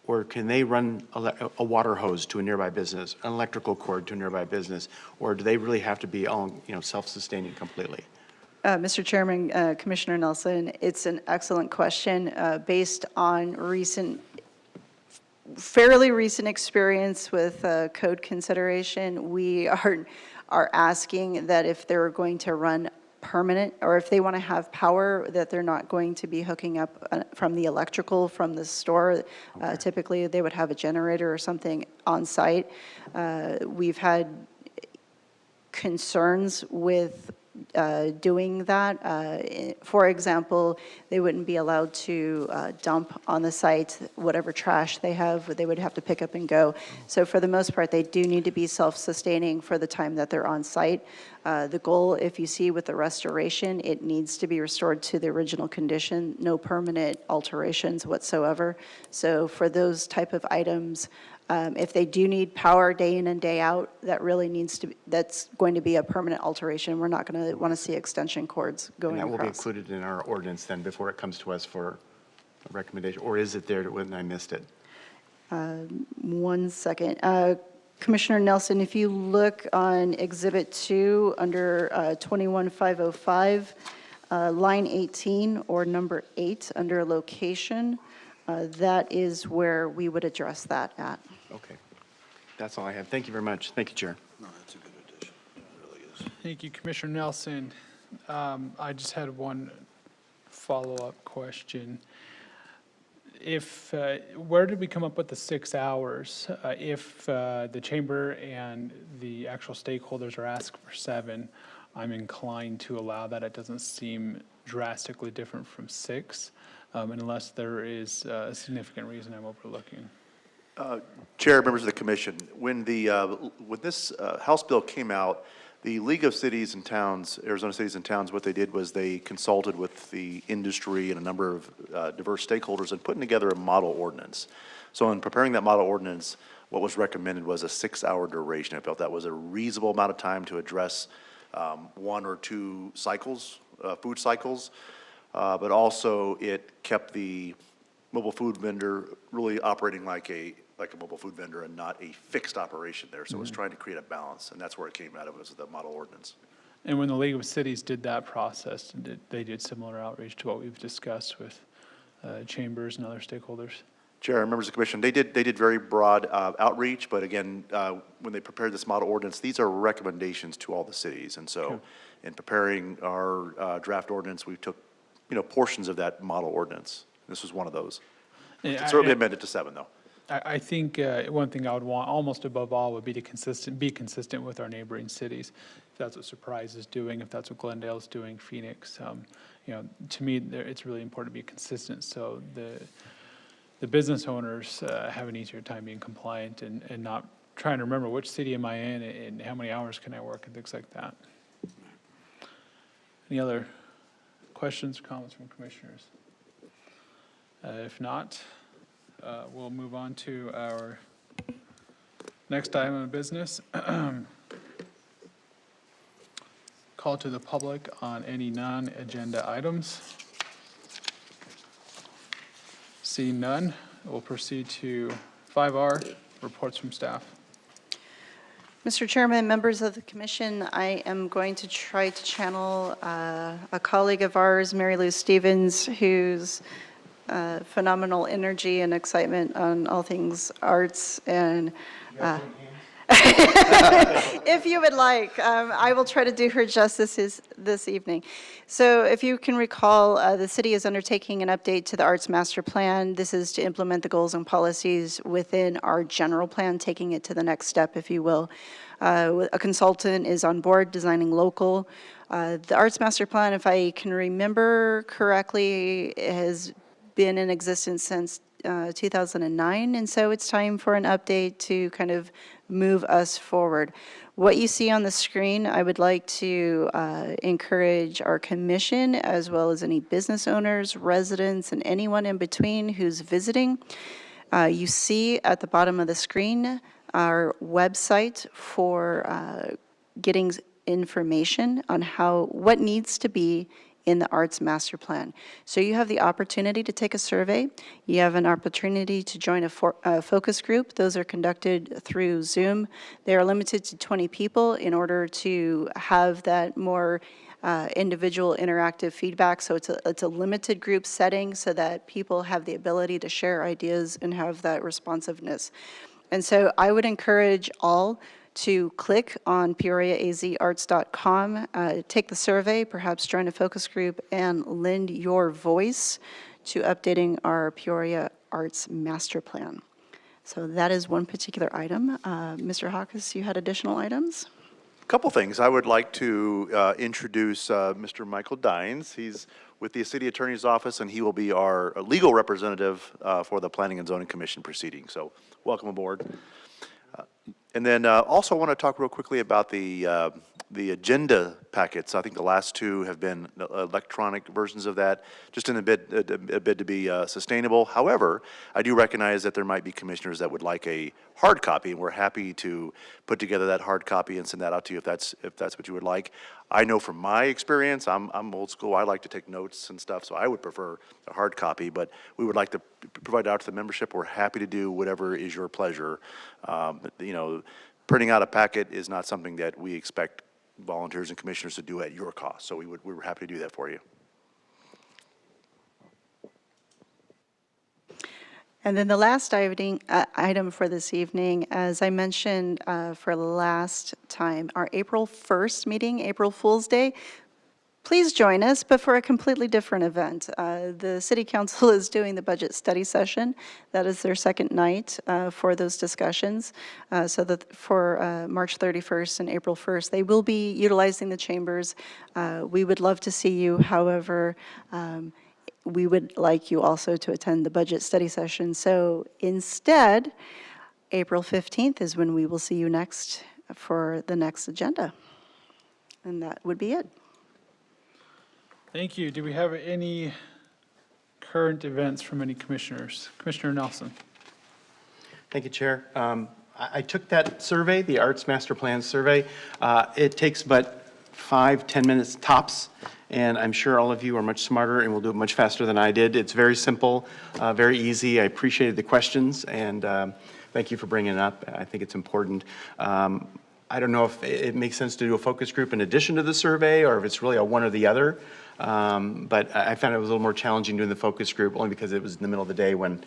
Or can they run a water hose to a nearby business, an electrical cord to a nearby business? Or do they really have to be all, self-sustaining completely? Mr. Chairman, Commissioner Nelson, it's an excellent question based on fairly recent experience with code consideration. We are asking that if they're going to run permanent, or if they want to have power, that they're not going to be hooking up from the electrical from the store. Okay. Typically, they would have a generator or something on site. We've had concerns with doing that. For example, they wouldn't be allowed to dump on the site whatever trash they have. They would have to pick up and go. So for the most part, they do need to be self-sustaining for the time that they're on site. The goal, if you see with the restoration, it needs to be restored to the original condition, no permanent alterations whatsoever. So for those type of items, if they do need power day in and day out, that's going to be a permanent alteration. We're not going to want to see extension cords going And that will be across. included in our ordinance then before it comes to us for a recommendation? Or is it there when I missed it? 1 second. Commissioner Nelson, if you look on Exhibit 2 under 21505, line 18 or number 8 under location, that is where we would address that at. Okay. That's all I have. Thank you very much. Thank you, Chair. No, that's a good addition. It really is. Thank you, Commissioner Nelson. I just had one follow-up question. Where did we come up with the 6 hours? If the chamber and the actual stakeholders are asking for 7, I'm inclined to allow that. It doesn't seem drastically different from 6, unless there is a significant reason I'm overlooking. Chair, members of the commission, when this House bill came out, the League of Cities and Towns, Arizona Cities and Towns, what they did was they consulted with the industry and a number of diverse stakeholders and putting together a model ordinance. So in preparing that model ordinance, what was recommended was a 6-hour duration. I felt that was a reasonable amount of time to address 1 or 2 cycles, food cycles, but also it kept the mobile food vendor really operating like a mobile food vendor and not a fixed operation there. So it was trying to create a balance, and that's where it came out of, was the model ordinance. And when the League of Cities did that process, they did similar outreach to what we've discussed with chambers and other stakeholders? Chair, members of the commission, they did very broad outreach, but again, when they prepared this model ordinance, these are recommendations to all the cities. And so in preparing our draft ordinance, we took, portions of that model ordinance. This was one of those. It's certainly amended to 7, though. I think one thing I would want almost above all would be to be consistent with our neighboring cities. If that's what Surprise is doing, if that's what Glendale's doing, Phoenix, to me, it's really important to be consistent. So the business owners have an easier time being compliant and not trying to remember which city am I in and how many hours can I work and things like that. Any other questions or comments from commissioners? If not, we'll move on to our Next item of business. Call to the public on any non-agenda items. Seeing none, we'll proceed to 5R, reports from staff. Mr. Chairman, members of the commission, I am going to try to channel a colleague of ours, Mary Lou Stevens, whose phenomenal energy and excitement on all things arts and if you would like, I will try to do her justice this evening. So if you can recall, the city is undertaking an update to the Arts Master Plan. This is to implement the goals and policies within our general plan, taking it to the next step, if you will. A consultant is on board designing local. The Arts Master Plan, if I can remember correctly, has been in existence since 2009, and so it's time for an update to kind of move us forward. What you see on the screen, I would like to encourage our commission, as well as any business owners, residents, and anyone in between who's visiting. You see at the bottom of the screen our website for getting information on what needs to be in the Arts Master Plan. So you have the opportunity to take a survey. You have an opportunity to join a focus group. Those are conducted through Zoom. They are limited to 20 people in order to have that more individual interactive feedback. So it's a limited group setting so that people have the ability to share ideas and have that responsiveness. And so I would encourage all to click on PeoriaAZArts.com, take the survey, perhaps join a focus group, and lend your voice to updating our Peoria Arts Master Plan. So that is one particular item. Mr. Hawkes, you had additional items? A couple things. I would like to introduce Mr. Michael Dines. He's with the City Attorney's Office, and he will be our legal representative for the Planning and Zoning Commission proceeding. So welcome aboard. And then also want to talk real quickly about the agenda packets. I think the last two have been electronic versions of that, just in a bid to be sustainable. However, I do recognize that there might be commissioners that would like a hard copy, and we're happy to put together that hard copy and send that out to you if that's what you would like. I know from my experience, I'm old school. I like to take notes and stuff, so I would prefer a hard copy. But we would like to provide it out to the membership. We're happy to do whatever is your pleasure. You know, printing out a packet is not something that we expect volunteers and commissioners to do at your cost. So we were happy to do that for you. And then the last item for this evening, as I mentioned for last time, our April 1st meeting, April Fool's Day, please join us, but for a completely different event. The City Council is doing the budget study session. That is their second night for those discussions. So that for March 31st and April 1st, they will be utilizing the chambers. We would love to see you. However, we would like you also to attend the budget study session. So instead, April 15th is when we will see you next for the next agenda. And that would be it. Thank you. Do we have any current events from any commissioners? Commissioner Nelson. Thank you, Chair. I took that survey, the Arts Master Plan survey. It takes but 5-10 minutes tops, and I'm sure all of you are much smarter and will do it much faster than I did. It's very simple, very easy. I appreciated the questions, and thank you for bringing it up. I think it's important. I don't know if it makes sense to do a focus group in addition to the survey, or if it's really a one or the other. But I found it was a little more challenging doing the focus group only because it was in the middle of the day when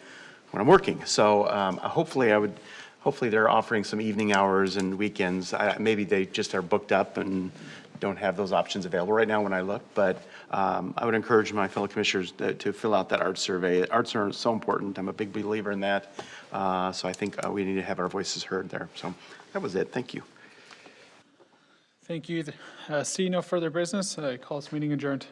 I'm working. So hopefully they're offering some evening hours and weekends. Maybe they just are booked up and don't have those options available right now when I look. But I would encourage my fellow commissioners to fill out that arts survey. Arts are so important. I'm a big believer in that. So I think we need to have our voices heard there. So that was it. Thank you. Thank you. See no further business. I call this meeting adjourned.